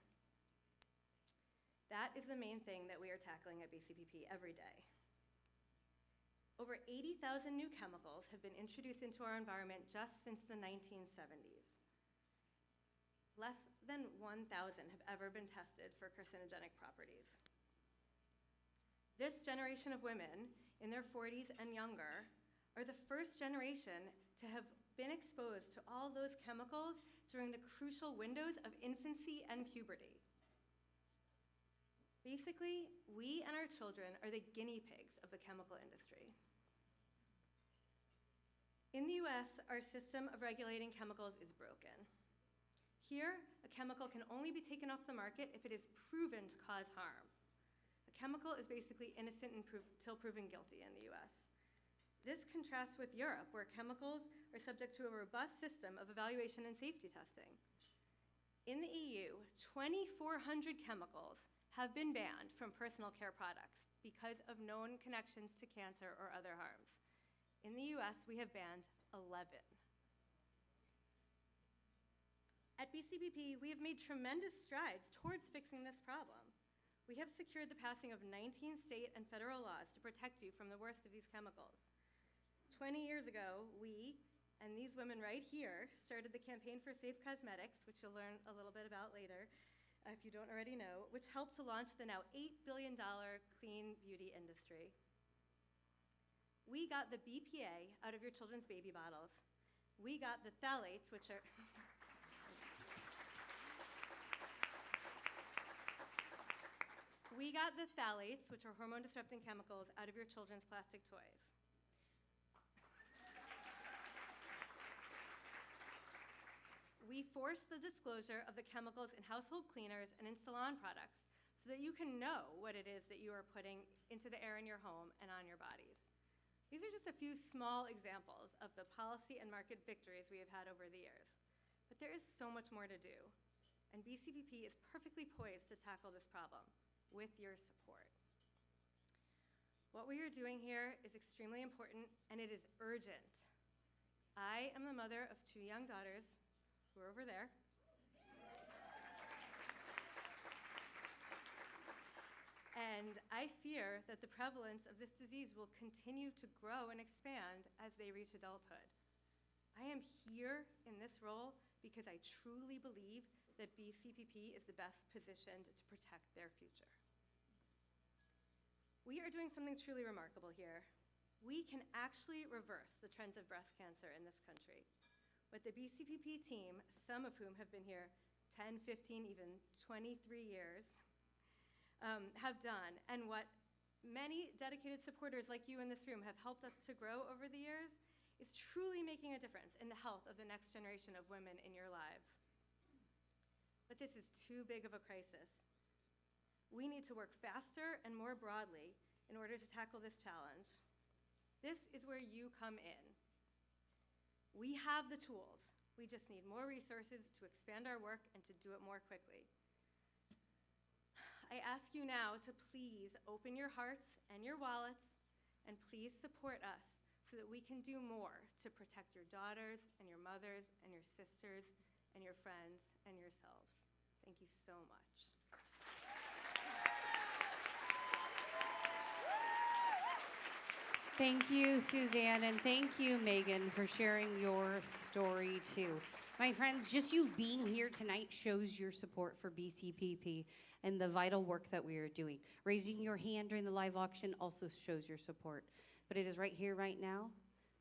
That is the main thing that we are tackling at BCPP every day. Over 80,000 new chemicals have been introduced into our environment just since the 1970s. Less than 1,000 have ever been tested for carcinogenic properties. This generation of women in their 40s and younger are the first generation to have been exposed to all those chemicals during the crucial windows of infancy and puberty. Basically, we and our children are the guinea pigs of the chemical industry. In the US, our system of regulating chemicals is broken. Here, a chemical can only be taken off the market if it is proven to cause harm. A chemical is basically innocent until proven guilty in the US. This contrasts with Europe, where chemicals are subject to a robust system of evaluation and safety testing. In the EU, 2,400 chemicals have been banned from personal care products because of known connections to cancer or other harms. In the US, we have banned 11. At BCPP, we have made tremendous strides towards fixing this problem. We have secured the passing of 19 state and federal laws to protect you from the worst of these chemicals. 20 years ago, we, and these women right here, started the Campaign for Safe Cosmetics, which you'll learn a little bit about later, if you don't already know, which helped to launch the now $8 billion clean beauty industry. We got the BPA out of your children's baby bottles. We got the phthalates, which are we got the phthalates, which are hormone-disrupting chemicals, out of your children's plastic toys. We force the disclosure of the chemicals in household cleaners and in salon products so that you can know what it is that you are putting into the air in your home and on your bodies. These are just a few small examples of the policy and market victories we have had over the years. But there is so much more to do, and BCPP is perfectly poised to tackle this problem with your support. What we are doing here is extremely important, and it is urgent. I am the mother of 2 young daughters who are over there. And I fear that the prevalence of this disease will continue to grow and expand as they reach adulthood. I am here in this role because I truly believe that BCPP is the best positioned to protect their future. We are doing something truly remarkable here. We can actually reverse the trends of breast cancer in this country. What the BCPP team, some of whom have been here 10, 15, even 23 years, have done, and what many dedicated supporters like you in this room have helped us to grow over the years, is truly making a difference in the health of the next generation of women in your lives. But this is too big of a crisis. We need to work faster and more broadly in order to tackle this challenge. This is where you come in. We have the tools. We just need more resources to expand our work and to do it more quickly. I ask you now to please open your hearts and your wallets and please support us so that we can do more to protect your daughters and your mothers and your sisters and your friends and yourselves. Thank you so much. Thank you, Suzanne, and thank you, Megan, for sharing your story too. My friends, just you being here tonight shows your support for BCPP and the vital work that we are doing. Raising your hand during the live auction also shows your support. But it is right here, right now,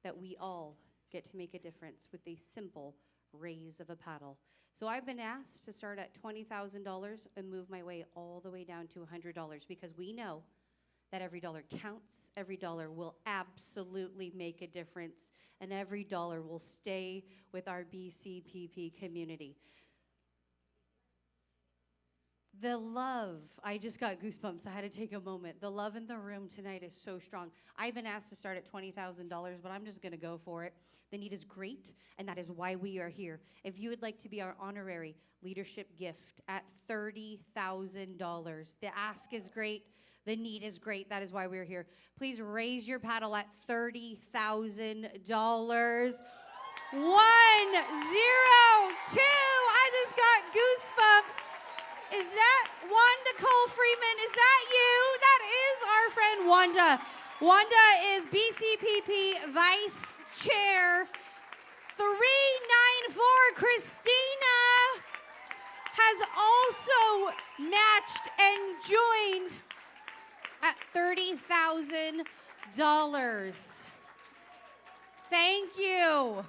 that we all get to make a difference with a simple raise of a paddle. So I've been asked to start at $20,000 and move my way all the way down to $100 because we know that every dollar counts, every dollar will absolutely make a difference, and every dollar will stay with our BCPP community. The love, I just got goosebumps. I had to take a moment. The love in the room tonight is so strong. I've been asked to start at $20,000, but I'm just going to go for it. The need is great, and that is why we are here. If you would like to be our honorary leadership gift at $30,000, the ask is great. The need is great. That is why we're here. Please raise your paddle at $30,000. 1, 0, 2. I just got goosebumps. Is that Wanda Cole Freeman? Is that you? That is our friend Wanda. Wanda is BCPP Vice Chair. 394 Christina has also matched and joined at $30,000. Thank you.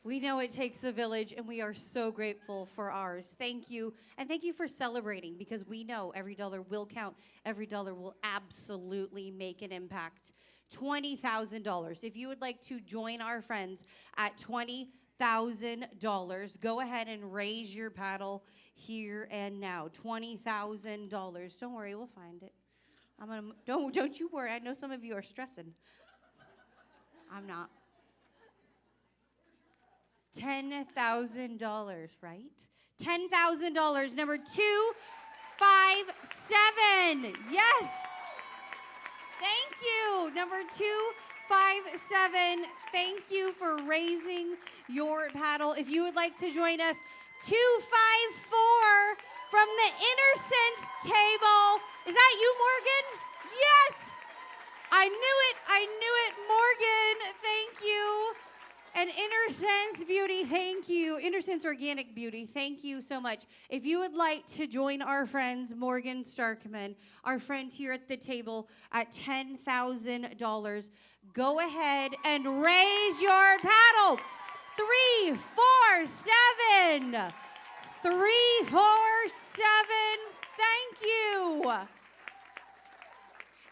We know it takes a village, and we are so grateful for ours. Thank you, and thank you for celebrating, because we know every dollar will count. Every dollar will absolutely make an impact. $20,000. If you would like to join our friends at $20,000, go ahead and raise your paddle here and now. $20,000. Don't worry, we'll find it. Don't you worry. I know some of you are stressing. I'm not. $10,000, right? $10,000, number 257. Yes. Thank you. Number 257. Thank you for raising your paddle. If you would like to join us, 254 from the Innocence table. Is that you, Morgan? Yes. I knew it, Morgan. Thank you. And Innocence Beauty, thank you. Innocence Organic Beauty, thank you so much. If you would like to join our friends, Morgan Starkman, our friend here at the table at $10,000, go ahead and raise your paddle. 3, 4, 7. 347. Thank you.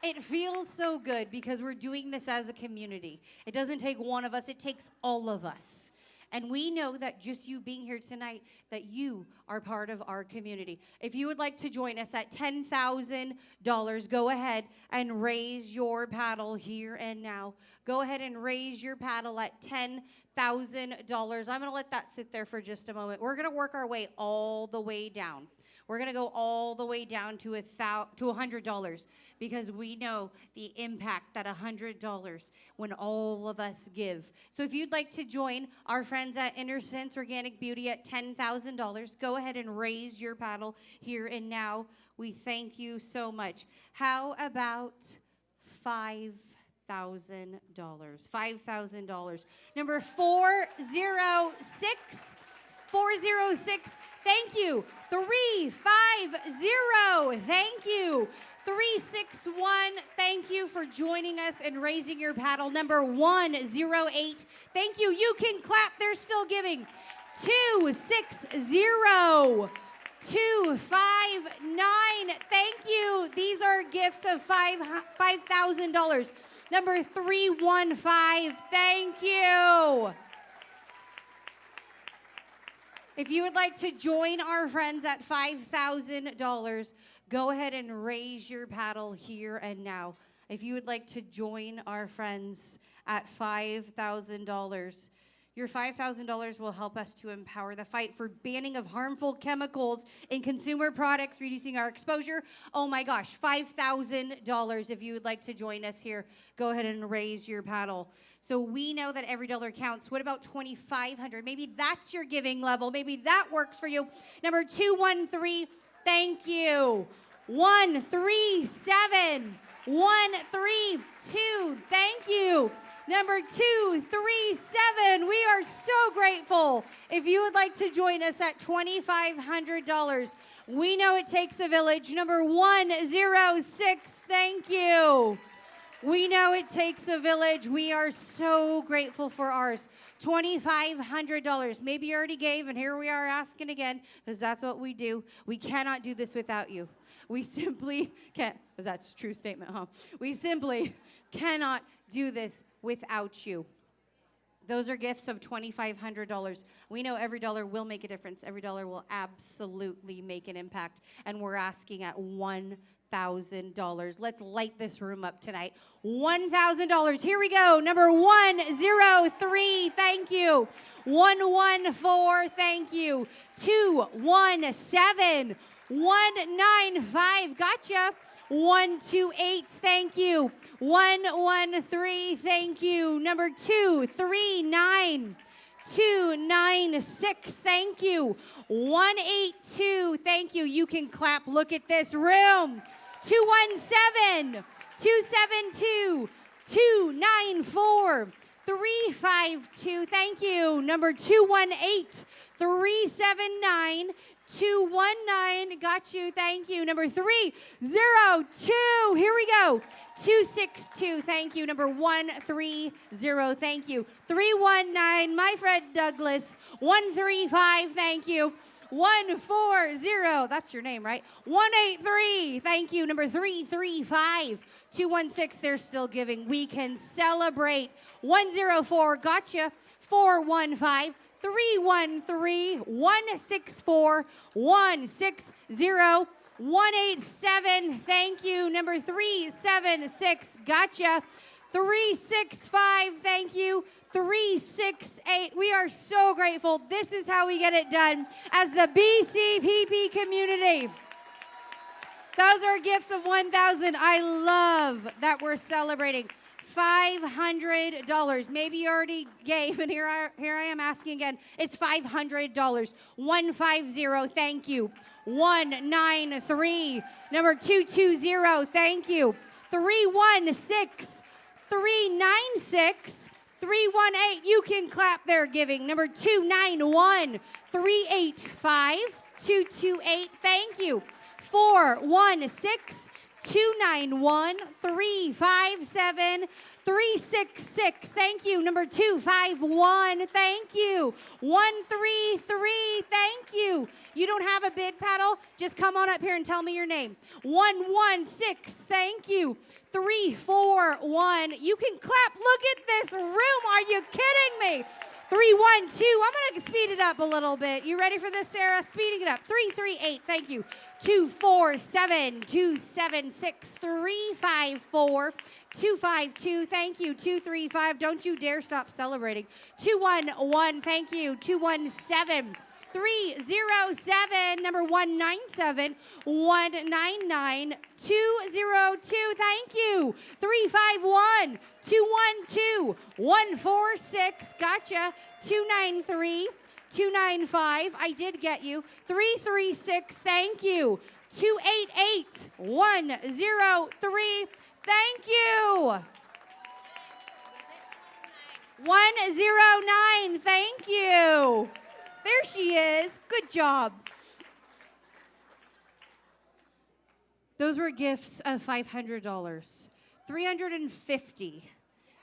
It feels so good because we're doing this as a community. It doesn't take one of us, it takes all of us. And we know that just you being here tonight, that you are part of our community. If you would like to join us at $10,000, go ahead and raise your paddle here and now. Go ahead and raise your paddle at $10,000. I'm going to let that sit there for just a moment. We're going to work our way all the way down. We're going to go all the way down to $100 because we know the impact that $100 when all of us give. So if you'd like to join our friends at Inner Sense Organic Beauty at $10,000, go ahead and raise your paddle here and now. We thank you so much. How about $5,000? $5,000. Number 406. 406. Thank you. 350. Thank you. 361. Thank you for joining us and raising your paddle. Number 108. Thank you. You can clap. They're still giving. 260. 259. Thank you. These are gifts of $5,000. Number 315. Thank you. If you would like to join our friends at $5,000, go ahead and raise your paddle here and now. If you would like to join our friends at $5,000, your $5,000 will help us to empower the fight for banning of harmful chemicals in consumer products, reducing our exposure. Oh my gosh, $5,000. If you would like to join us here, go ahead and raise your paddle. So we know that every dollar counts. What about $2,500? Maybe that's your giving level. Maybe that works for you. Number 213, thank you. 137, 132, thank you. Number 237, we are so grateful. If you would like to join us at $2,500, we know it takes a village. Number 106, thank you. We know it takes a village. We are so grateful for ours. $2,500. Maybe you already gave, and here we are asking again, because that's what we do. We cannot do this without you. We simply can't. That's a true statement, huh? We simply cannot do this without you. Those are gifts of $2,500. We know every dollar will make a difference. Every dollar will absolutely make an impact. And we're asking at $1,000. Let's light this room up tonight. $1,000. Here we go. Number 103. Thank you. 114. Thank you. 217. 195. Gotcha. 128. Thank you. 113. Thank you. Number 239. 296. Thank you. 182. Thank you. You can clap. Look at this room. 217. 272. 294. 352. Thank you. Number 218. 379. 219. Got you. Thank you. Number 302. Here we go. 262. Thank you. Number 130. Thank you. 319. My friend Douglas. 135. Thank you. 140. That's your name, right? 183. Thank you. Number 335. 216. They're still giving. We can celebrate. 104. Gotcha. 415. 313, 164, 160, 187. Thank you. Number 376. Gotcha. 365. Thank you. 368. We are so grateful. This is how we get it done as the BCPP community. Those are gifts of $1,000. I love that we're celebrating. $500. Maybe you already gave, and here I am asking again. It's $500. 150. Thank you. 193. Number 220. Thank you. 316. 396. 318. You can clap their giving. Number 291. 385. 228. Thank you. 416. 291, 357, 366. Thank you. Number 251. Thank you. 133. Thank you. You don't have a bid paddle? Just come on up here and tell me your name. 116, thank you. 341, you can clap. Look at this room. Are you kidding me? 312, I'm going to speed it up a little bit. You ready for this, Sarah? Speeding it up. 338, thank you. 247, 276, 354, 252, thank you. 235, don't you dare stop celebrating. 211, thank you. 217, 307, number 197, 199, 202, thank you. 351, 212, 146, gotcha. 293, 295, I did get you. 336, thank you. 288, 103, thank you. 109, thank you. There she is. Good job. Those were gifts of $500. $350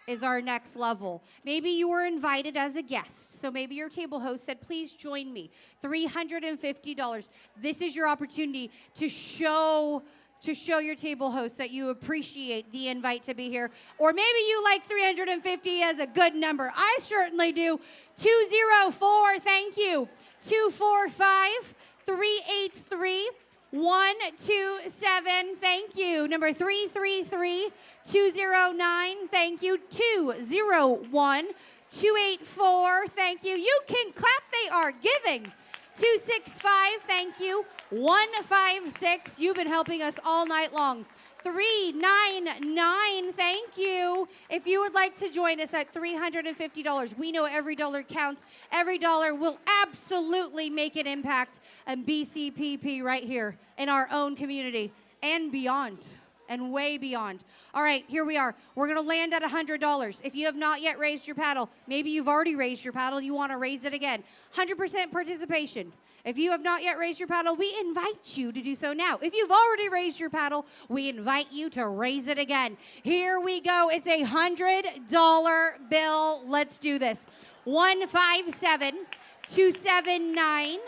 is our next level. Maybe you were invited as a guest, so maybe your table host said, please join me. $350. This is your opportunity to show your table host that you appreciate the invite to be here. Or maybe you like 350 as a good number. I certainly do. 204, thank you. 245, 383, 127, thank you. Number 333, 209, thank you. 201, 284, thank you. You can clap, they are giving. 265, thank you. 156, you've been helping us all night long. 399, thank you. If you would like to join us at $350, we know every dollar counts. Every dollar will absolutely make an impact on BCPP right here in our own community and beyond. And way beyond. All right, here we are. We're going to land at $100. If you have not yet raised your paddle, maybe you've already raised your paddle, you want to raise it again. 100% participation. If you have not yet raised your paddle, we invite you to do so now. If you've already raised your paddle, we invite you to raise it again. Here we go. It's a $100 bill. Let's do this. 157, 279,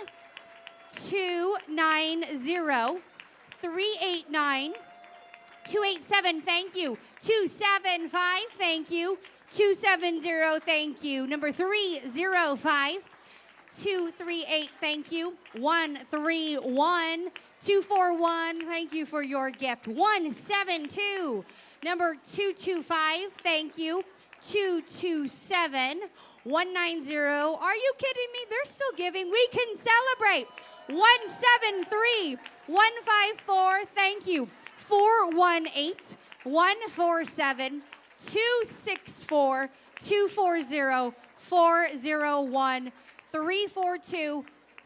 290, 389, 287, thank you. 275, thank you. 270, thank you. Number 305, 238, thank you. 131, 241, thank you for your gift. 172, number 225, thank you. 227, 190, are you kidding me? They're still giving. We can celebrate. 173, 154, thank you. 418, 147, 264, 240, 401, 342,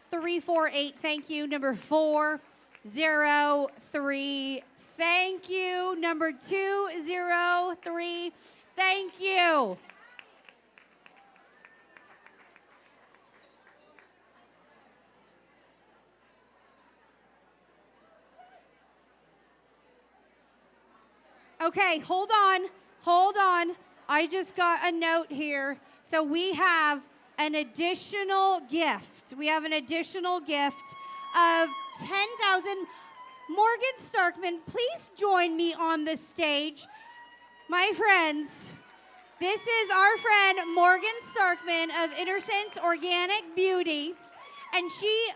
348, thank you. Number 403, thank you. Number 203, thank you. Okay, hold on. I just got a note here. So we have an additional gift. We have an additional gift of $10,000. Morgan Starkman, please join me on the stage. My friends, this is our friend Morgan Starkman of Innocence Organic Beauty. And she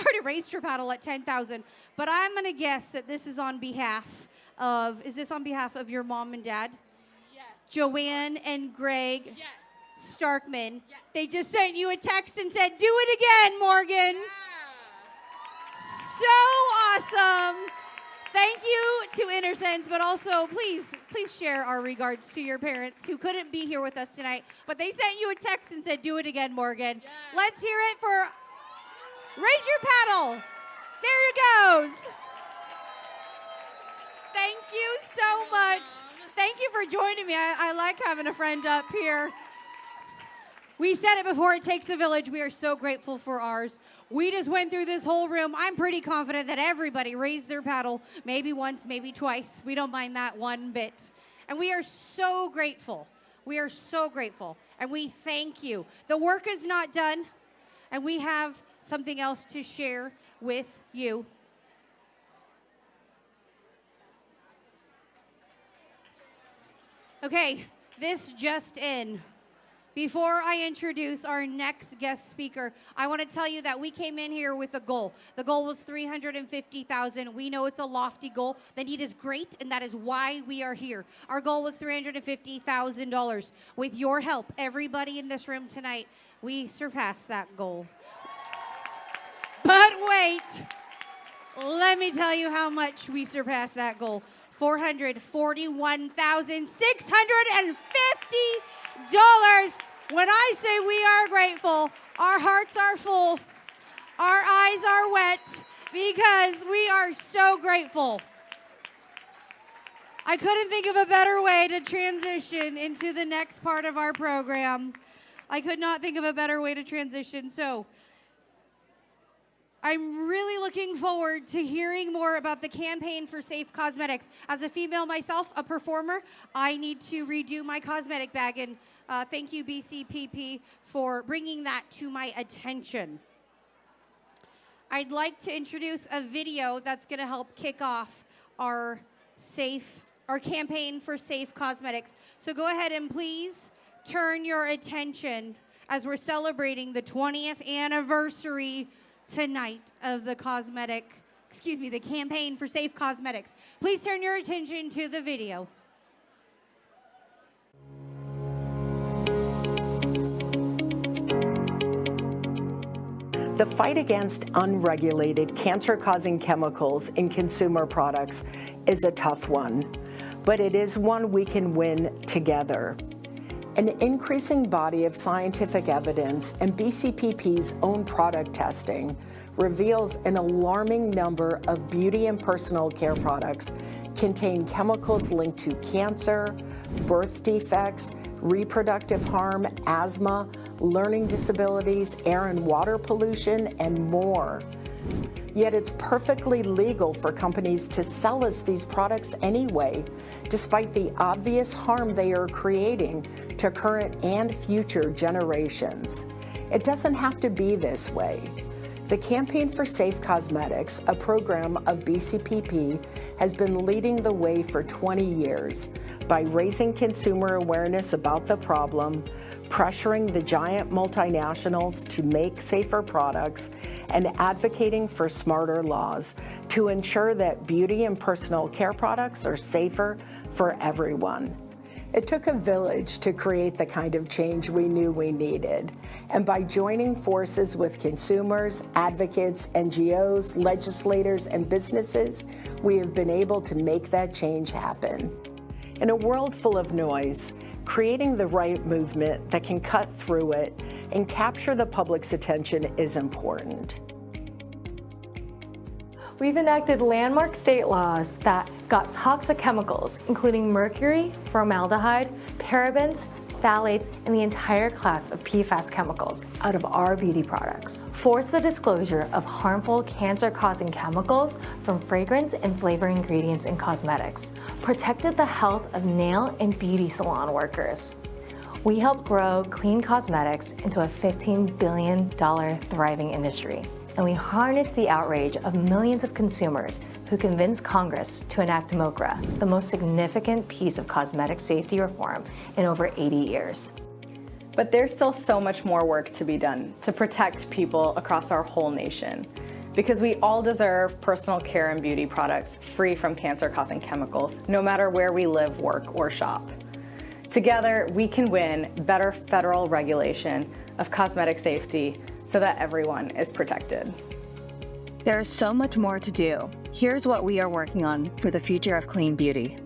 already raised her paddle at $10,000, but I'm going to guess that this is on behalf of, is this on behalf of your mom and dad? Yes. Joanne and Greg Yes. Starkman. Yes. They just sent you a text and said, do it again, Morgan. Yeah. So awesome. Thank you to Innocence, but also please share our regards to your parents who couldn't be here with us tonight, but they sent you a text and said, do it again, Morgan. Yes. Let's hear it for, raise your paddle. There it goes. Thank you so much. Thank you for joining me. I like having a friend up here. We said it before, it takes a village. We are so grateful for ours. We just went through this whole room. I'm pretty confident that everybody raised their paddle, maybe once, maybe twice. We don't mind that one bit. And we are so grateful. We are so grateful. And we thank you. The work is not done. And we have something else to share with you. Okay, this just in. Before I introduce our next guest speaker, I want to tell you that we came in here with a goal. The goal was $350,000. We know it's a lofty goal. The need is great, and that is why we are here. Our goal was $350,000. With your help, everybody in this room tonight, we surpassed that goal. But wait, let me tell you how much we surpassed that goal. $441,650. When I say we are grateful, our hearts are full, our eyes are wet, because we are so grateful. I couldn't think of a better way to transition into the next part of our program. I could not think of a better way to transition. So I'm really looking forward to hearing more about the campaign for safe cosmetics. As a female myself, a performer, I need to redo my cosmetic bag, and thank you, BCPP, for bringing that to my attention. I'd like to introduce a video that's going to help kick off our campaign for safe cosmetics. So go ahead and please turn your attention as we're celebrating the 20th anniversary tonight of the campaign for safe cosmetics. Please turn your attention to the video. The fight against unregulated cancer-causing chemicals in consumer products is a tough one, but it is one we can win together. An increasing body of scientific evidence and BCPP's own product testing reveals an alarming number of beauty and personal care products contain chemicals linked to cancer, birth defects, reproductive harm, asthma, learning disabilities, air and water pollution, and more. Yet it's perfectly legal for companies to sell us these products anyway, despite the obvious harm they are creating to current and future generations. It doesn't have to be this way. The Campaign for Safe Cosmetics, a program of BCPP, has been leading the way for 20 years by raising consumer awareness about the problem, pressuring the giant multinationals to make safer products, and advocating for smarter laws to ensure that beauty and personal care products are safer for everyone. It took a village to create the kind of change we knew we needed. And by joining forces with consumers, advocates, NGOs, legislators, and businesses, we have been able to make that change happen. In a world full of noise, creating the right movement that can cut through it and capture the public's attention is important. We've enacted landmark state laws that got toxic chemicals, including mercury, formaldehyde, parabens, phthalates, and the entire class of PFAS chemicals out of our beauty products. Forced the disclosure of harmful cancer-causing chemicals from fragrance and flavor ingredients in cosmetics. Protected the health of nail and beauty salon workers. We helped grow clean cosmetics into a $15 billion thriving industry. And we harnessed the outrage of millions of consumers who convinced Congress to enact MOCRA, the most significant piece of cosmetic safety reform in over 80 years. But there's still so much more work to be done to protect people across our whole nation, because we all deserve personal care and beauty products free from cancer-causing chemicals, no matter where we live, work, or shop. Together, we can win better federal regulation of cosmetic safety so that everyone is protected. There is so much more to do. Here's what we are working on for the future of clean beauty.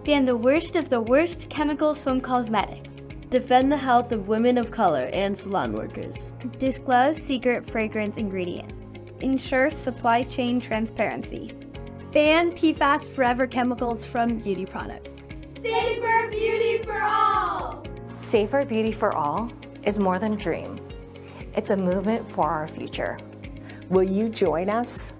Ban the worst of the worst chemicals from cosmetics. Defend the health of women of color and salon workers. Disclose secret fragrance ingredients. Ensure supply chain transparency. Ban PFAS forever chemicals from beauty products. Safer beauty for all! Safer beauty for all is more than a dream. It's a movement for our future. Will you join us?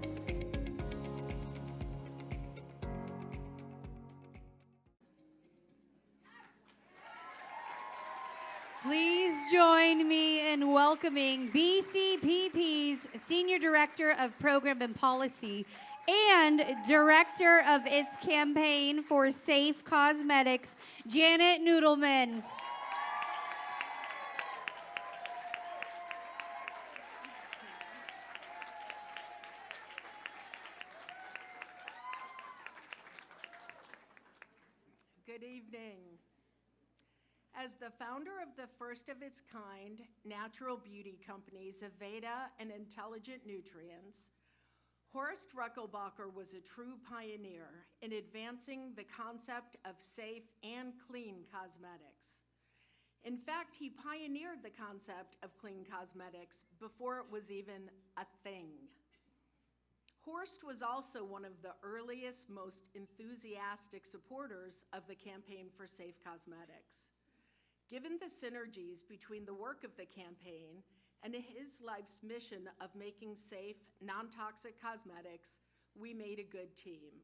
Please join me in welcoming welcoming BCPP's Senior Director of Program and Policy and Director of its campaign for Safe Cosmetics, Janet Noodleman. Good evening. As the founder of the first of its kind natural beauty companies, Aveda and Intelligent Nutrients, Horst Ruckelbacher was a true pioneer in advancing the concept of safe and clean cosmetics. In fact, he pioneered the concept of clean cosmetics before it was even a thing. Horst was also one of the earliest, most enthusiastic supporters of the campaign for safe cosmetics. Given the synergies between the work of the campaign and his life's mission of making safe, non-toxic cosmetics, we made a good team.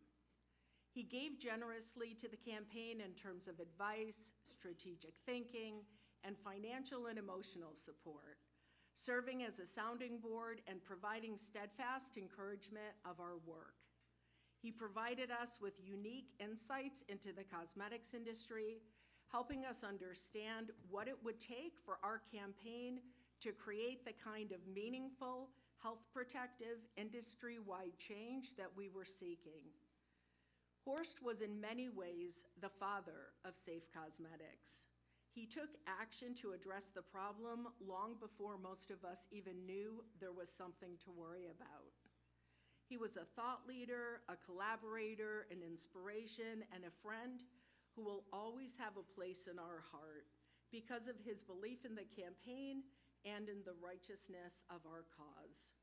He gave generously to the campaign in terms of advice, strategic thinking, and financial and emotional support, serving as a sounding board and providing steadfast encouragement of our work. He provided us with unique insights into the cosmetics industry, helping us understand what it would take for our campaign to create the kind of meaningful, health-protective, industry-wide change that we were seeking. Horst was in many ways the father of safe cosmetics. He took action to address the problem long before most of us even knew there was something to worry about. He was a thought leader, a collaborator, an inspiration, and a friend who will always have a place in our heart because of his belief in the campaign and in the righteousness of our cause.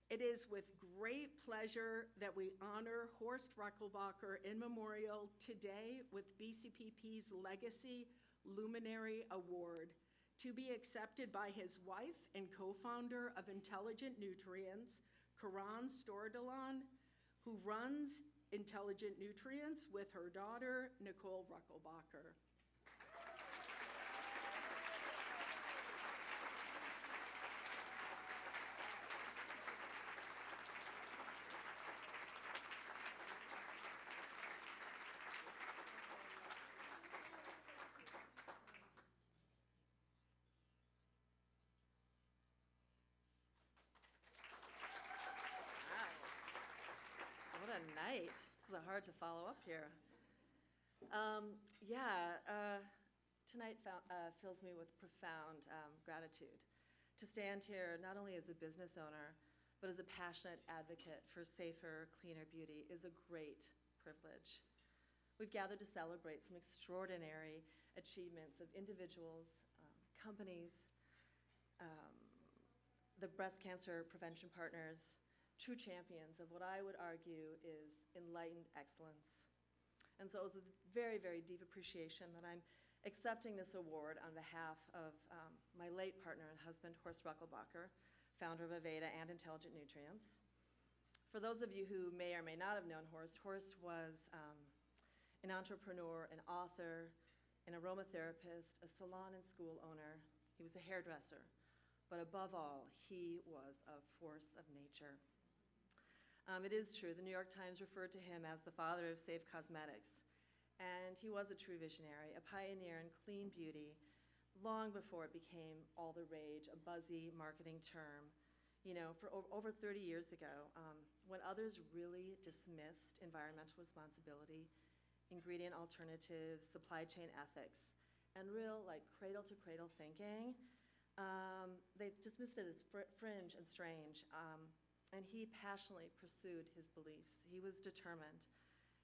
It is with great pleasure that we honor Horst Ruckelbacher in memorial today with BCPP's Legacy Luminary Award, to be accepted by his wife and co-founder of Intelligent Nutrients, Karan Stordalan, who runs Intelligent Nutrients with her daughter, Nicole Ruckelbacher. What a night. It's hard to follow up here. Tonight fills me with profound gratitude to stand here not only as a business owner, but as a passionate advocate for safer, cleaner beauty is a great privilege. We've gathered to celebrate some extraordinary achievements of individuals, companies, the breast cancer prevention partners, true champions of what I would argue is enlightened excellence. And so it was with very, very deep appreciation that I'm accepting this award on behalf of my late partner and husband, Horst Ruckelbacher, founder of Aveda and Intelligent Nutrients. For those of you who may or may not have known Horst, Horst was an entrepreneur, an author, an aromatherapist, a salon and school owner. He was a hairdresser, but above all, he was a force of nature. It is true, the New York Times referred to him as the father of safe cosmetics, and he was a true visionary, a pioneer in clean beauty, long before it became all the rage, a buzzy marketing term. You know, for over 30 years ago, when others really dismissed environmental responsibility, ingredient alternatives, supply chain ethics, and real cradle-to-cradle thinking, they dismissed it as fringe and strange. And he passionately pursued his beliefs. He was determined.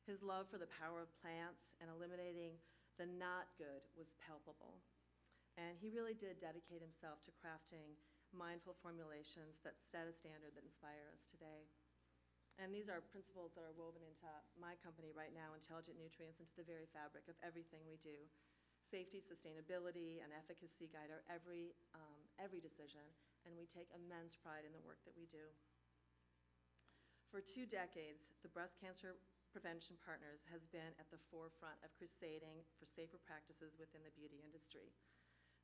His love for the power of plants and eliminating the not good was palpable. And he really did dedicate himself to crafting mindful formulations that set a standard that inspire us today. And these are principles that are woven into my company right now, Intelligent Nutrients, into the very fabric of everything we do. Safety, sustainability, and efficacy guide our every decision, and we take immense pride in the work that we do. For 2 decades, the Breast Cancer Prevention Partners has been at the forefront of crusading for safer practices within the beauty industry.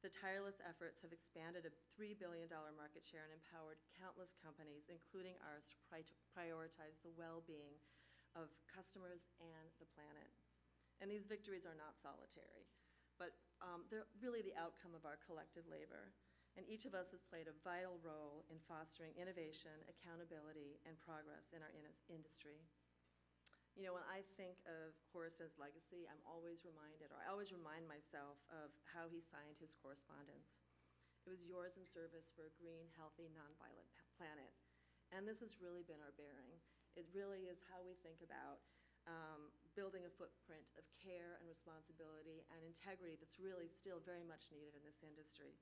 The tireless efforts have expanded a $3 billion market share and empowered countless companies, including ours, to prioritize the well-being of customers and the planet. And these victories are not solitary, but they're really the outcome of our collective labor. And each of us has played a vital role in fostering innovation, accountability, and progress in our industry. You know, when I think of Horace's legacy, I always remind myself of how he signed his correspondence. It was yours in service for a green, healthy, nonviolent planet. And this has really been our bearing. It really is how we think about building a footprint of care and responsibility and integrity that's really still very much needed in this industry.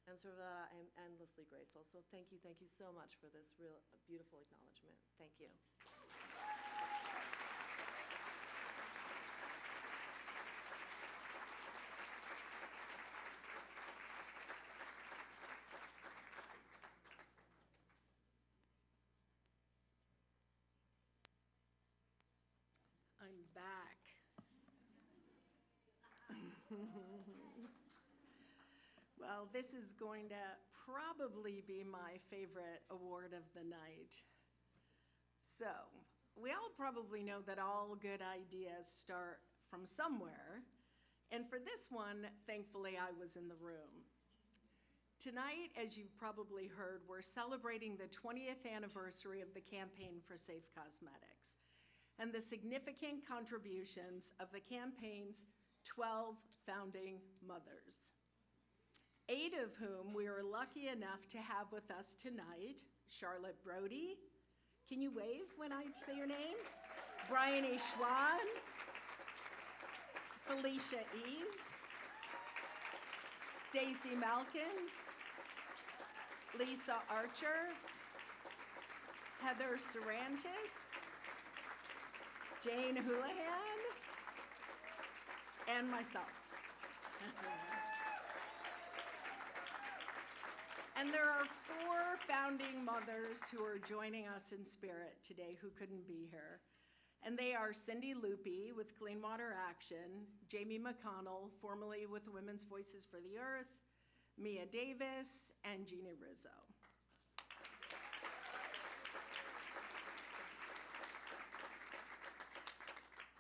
And so for that, I'm endlessly grateful. So thank you so much for this real beautiful acknowledgement. Thank you. I'm back. Well, this is going to probably be my favorite award of the night. So, we all probably know that all good ideas start from somewhere, and for this one, thankfully, I was in the room. Tonight, as you've probably heard, we're celebrating the 20th anniversary of the Campaign for Safe Cosmetics and the significant contributions of the campaign's 12 founding mothers, 8 of whom we are lucky enough to have with us tonight: Charlotte Brody, can you wave when I say your name? Bryony Schwan, Felicia Eves, Stacy Malkin, Lisa Archer, Heather Sarantis, Jane Houlihan, and myself. And there are 4 founding mothers who are joining us in spirit today who couldn't be here. And they are Cindy Loopy with Clean Water Action, Jamie McConnell, formerly with Women's Voices for the Earth, Mia Davis, and Jeannie Rizzo.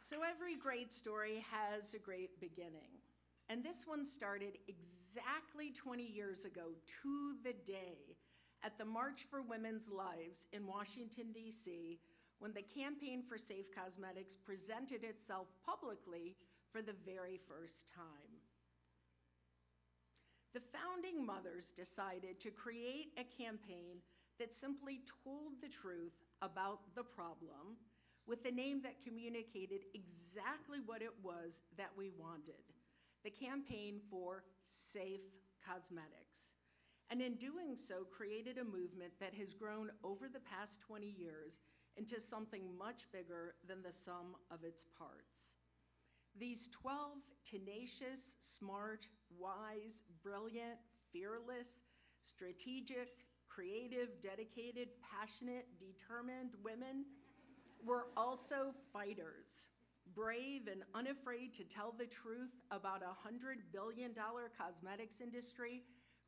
So every great story has a great beginning. And this one started exactly 20 years ago to the day at the March for Women's Lives in Washington, D.C., when the Campaign for Safe Cosmetics presented itself publicly for the very first time. The founding mothers decided to create a campaign that simply told the truth about the problem with a name that communicated exactly what it was that we wanted: the Campaign for Safe Cosmetics. And in doing so, created a movement that has grown over the past 20 years into something much bigger than the sum of its parts. These 12 tenacious, smart, wise, brilliant, fearless, strategic, creative, dedicated, passionate, determined women were also fighters, brave and unafraid to tell the truth about a $100 billion cosmetics industry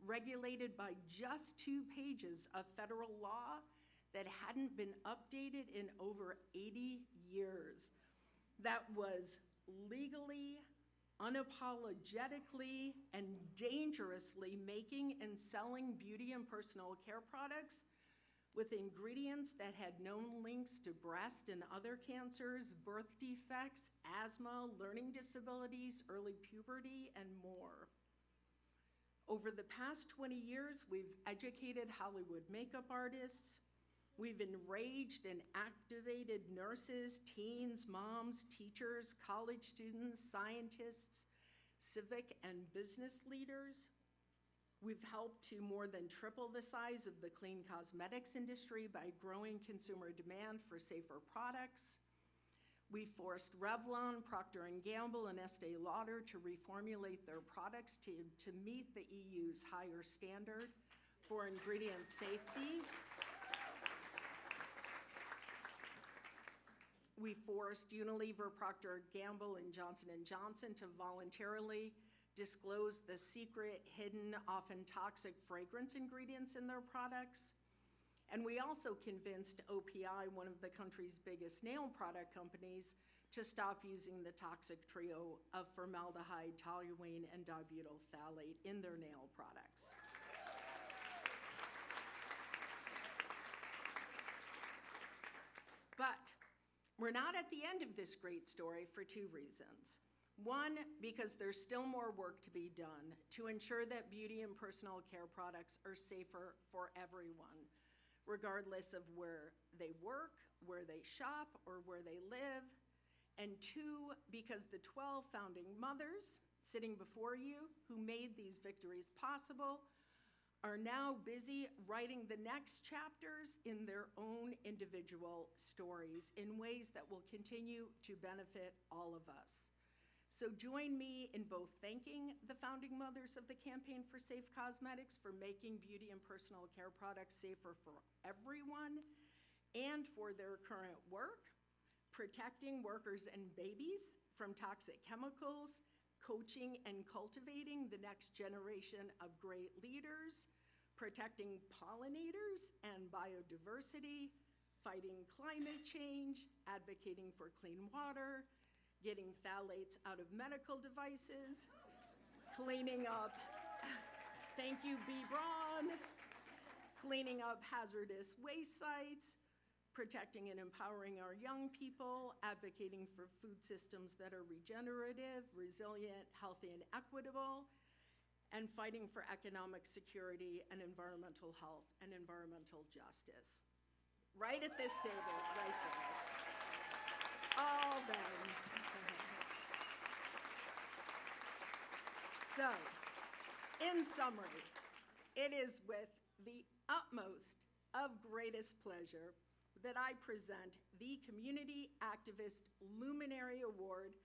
regulated by just 2 pages of federal law that hadn't been updated in over 80 years. That was legally, unapologetically, and dangerously making and selling beauty and personal care products with ingredients that had known links to breast and other cancers, birth defects, asthma, learning disabilities, early puberty, and more. Over the past 20 years, we've educated Hollywood makeup artists, we've enraged and activated nurses, teens, moms, teachers, college students, scientists, civic and business leaders. We've helped to more than triple the size of the clean cosmetics industry by growing consumer demand for safer products. We forced Revlon, Procter & Gamble, and Estee Lauder to reformulate their products to meet the EU's higher standard for ingredient safety. We forced Unilever, Procter & Gamble, and Johnson & Johnson to voluntarily disclosed the secret, hidden, often toxic fragrance ingredients in their products. And we also convinced OPI, one of the country's biggest nail product companies, to stop using the toxic trio of formaldehyde, toluene, and dibutyl phthalate in their nail products. But we're not at the end of this great story for two reasons. One, because there's still more work to be done to ensure that beauty and personal care products are safer for everyone, regardless of where they work, where they shop, or where they live. And two, because the 12 founding mothers sitting before you who made these victories possible are now busy writing the next chapters in their own individual stories in ways that will continue to benefit all of us. So join me in both thanking the founding mothers of the Campaign for Safe Cosmetics for making beauty and personal care products safer for everyone, and for their current work, protecting workers and babies from toxic chemicals, coaching and cultivating the next generation of great leaders, protecting pollinators and biodiversity, fighting climate change, advocating for clean water, getting phthalates out of medical devices, cleaning up, thank you, B. Braun, cleaning up hazardous waste sites, protecting and empowering our young people, advocating for food systems that are regenerative, resilient, healthy, and equitable, and fighting for economic security and environmental health and environmental justice. Right at this table, right there. All them. So, in summary, it is with the utmost of greatest pleasure that I present the Community Activist Luminary Award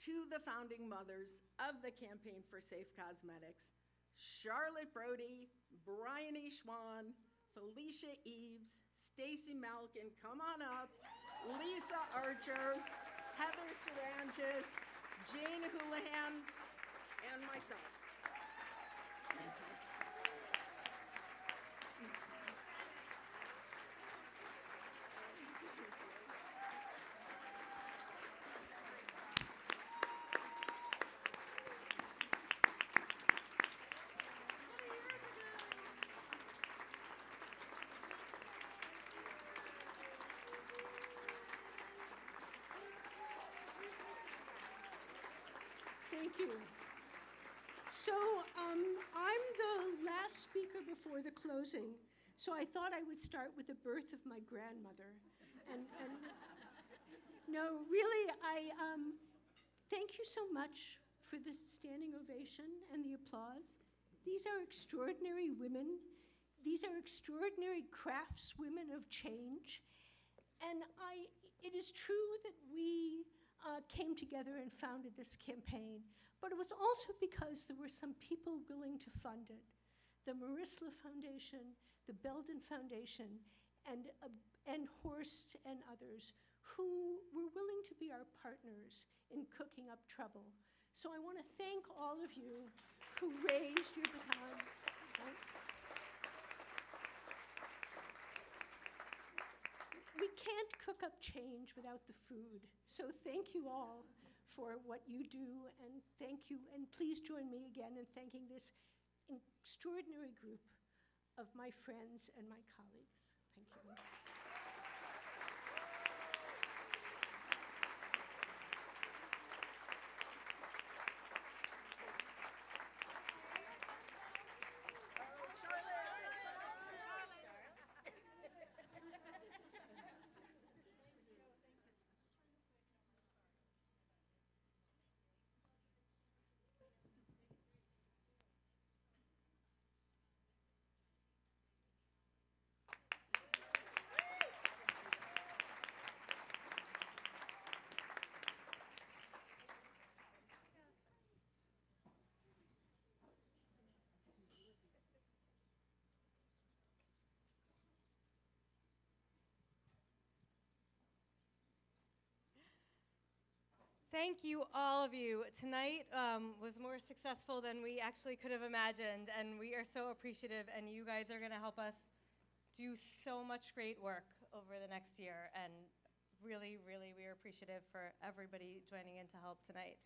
to the founding mothers of the Campaign for Safe Cosmetics, Charlotte Brody, Bryony Schwan, Felicia Eves, Stacy Malkin, come on up, Lisa Archer, Heather Sarantis, Jane Houlihan, and myself. Thank you. So I'm the last speaker before the closing, so I thought I would start with the birth of my grandmother. And no, really, I thank you so much for this standing ovation and the applause. These are extraordinary women. These are extraordinary craftswomen of change. And it is true that we came together and founded this campaign, but it was also because there were some people willing to fund it. The Marisla Foundation, the Belden Foundation, and Horst and others who were willing to be our partners in cooking up trouble. So I want to thank all of you who raised your batons. Right? We can't cook up change without the food. So thank you all for what you do, and thank you, and please join me again in thanking this extraordinary group of my friends and my colleagues. Thank you. Thank you, all of you. Tonight was more successful than we actually could have imagined, and we are so appreciative, and you guys are going to help us do so much great work over the next year, and really, really, we are appreciative for everybody joining in to help tonight.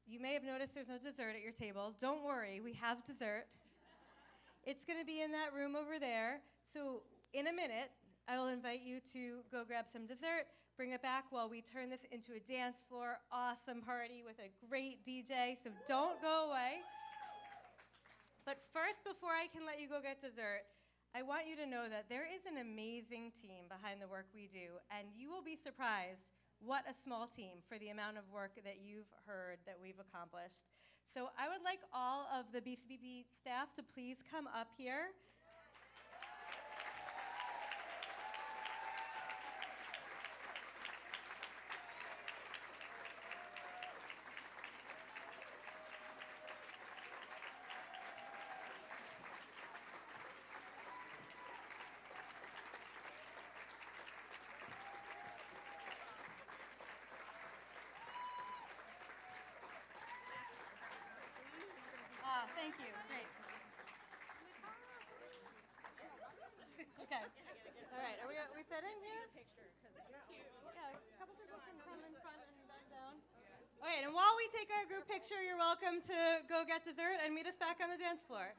You may have noticed there's no dessert at your table. Don't worry, we have dessert. It's going to be in that room over there. So in a minute, I will invite you to go grab some dessert, bring it back while we turn this into a dance floor awesome party with a great DJ, so don't go away. But first, before I can let you go get dessert, I want you to know that there is an amazing team behind the work we do, and you will be surprised what a small team for the amount of work that you've heard that we've accomplished. So I would like all of the BCPP staff to please come up here. Thank you. Great. Okay. All right. Are we fitting here? Yeah. A couple people can come in front and bend down. All right. And while we take our group picture, you're welcome to go get dessert and meet us back on the dance floor.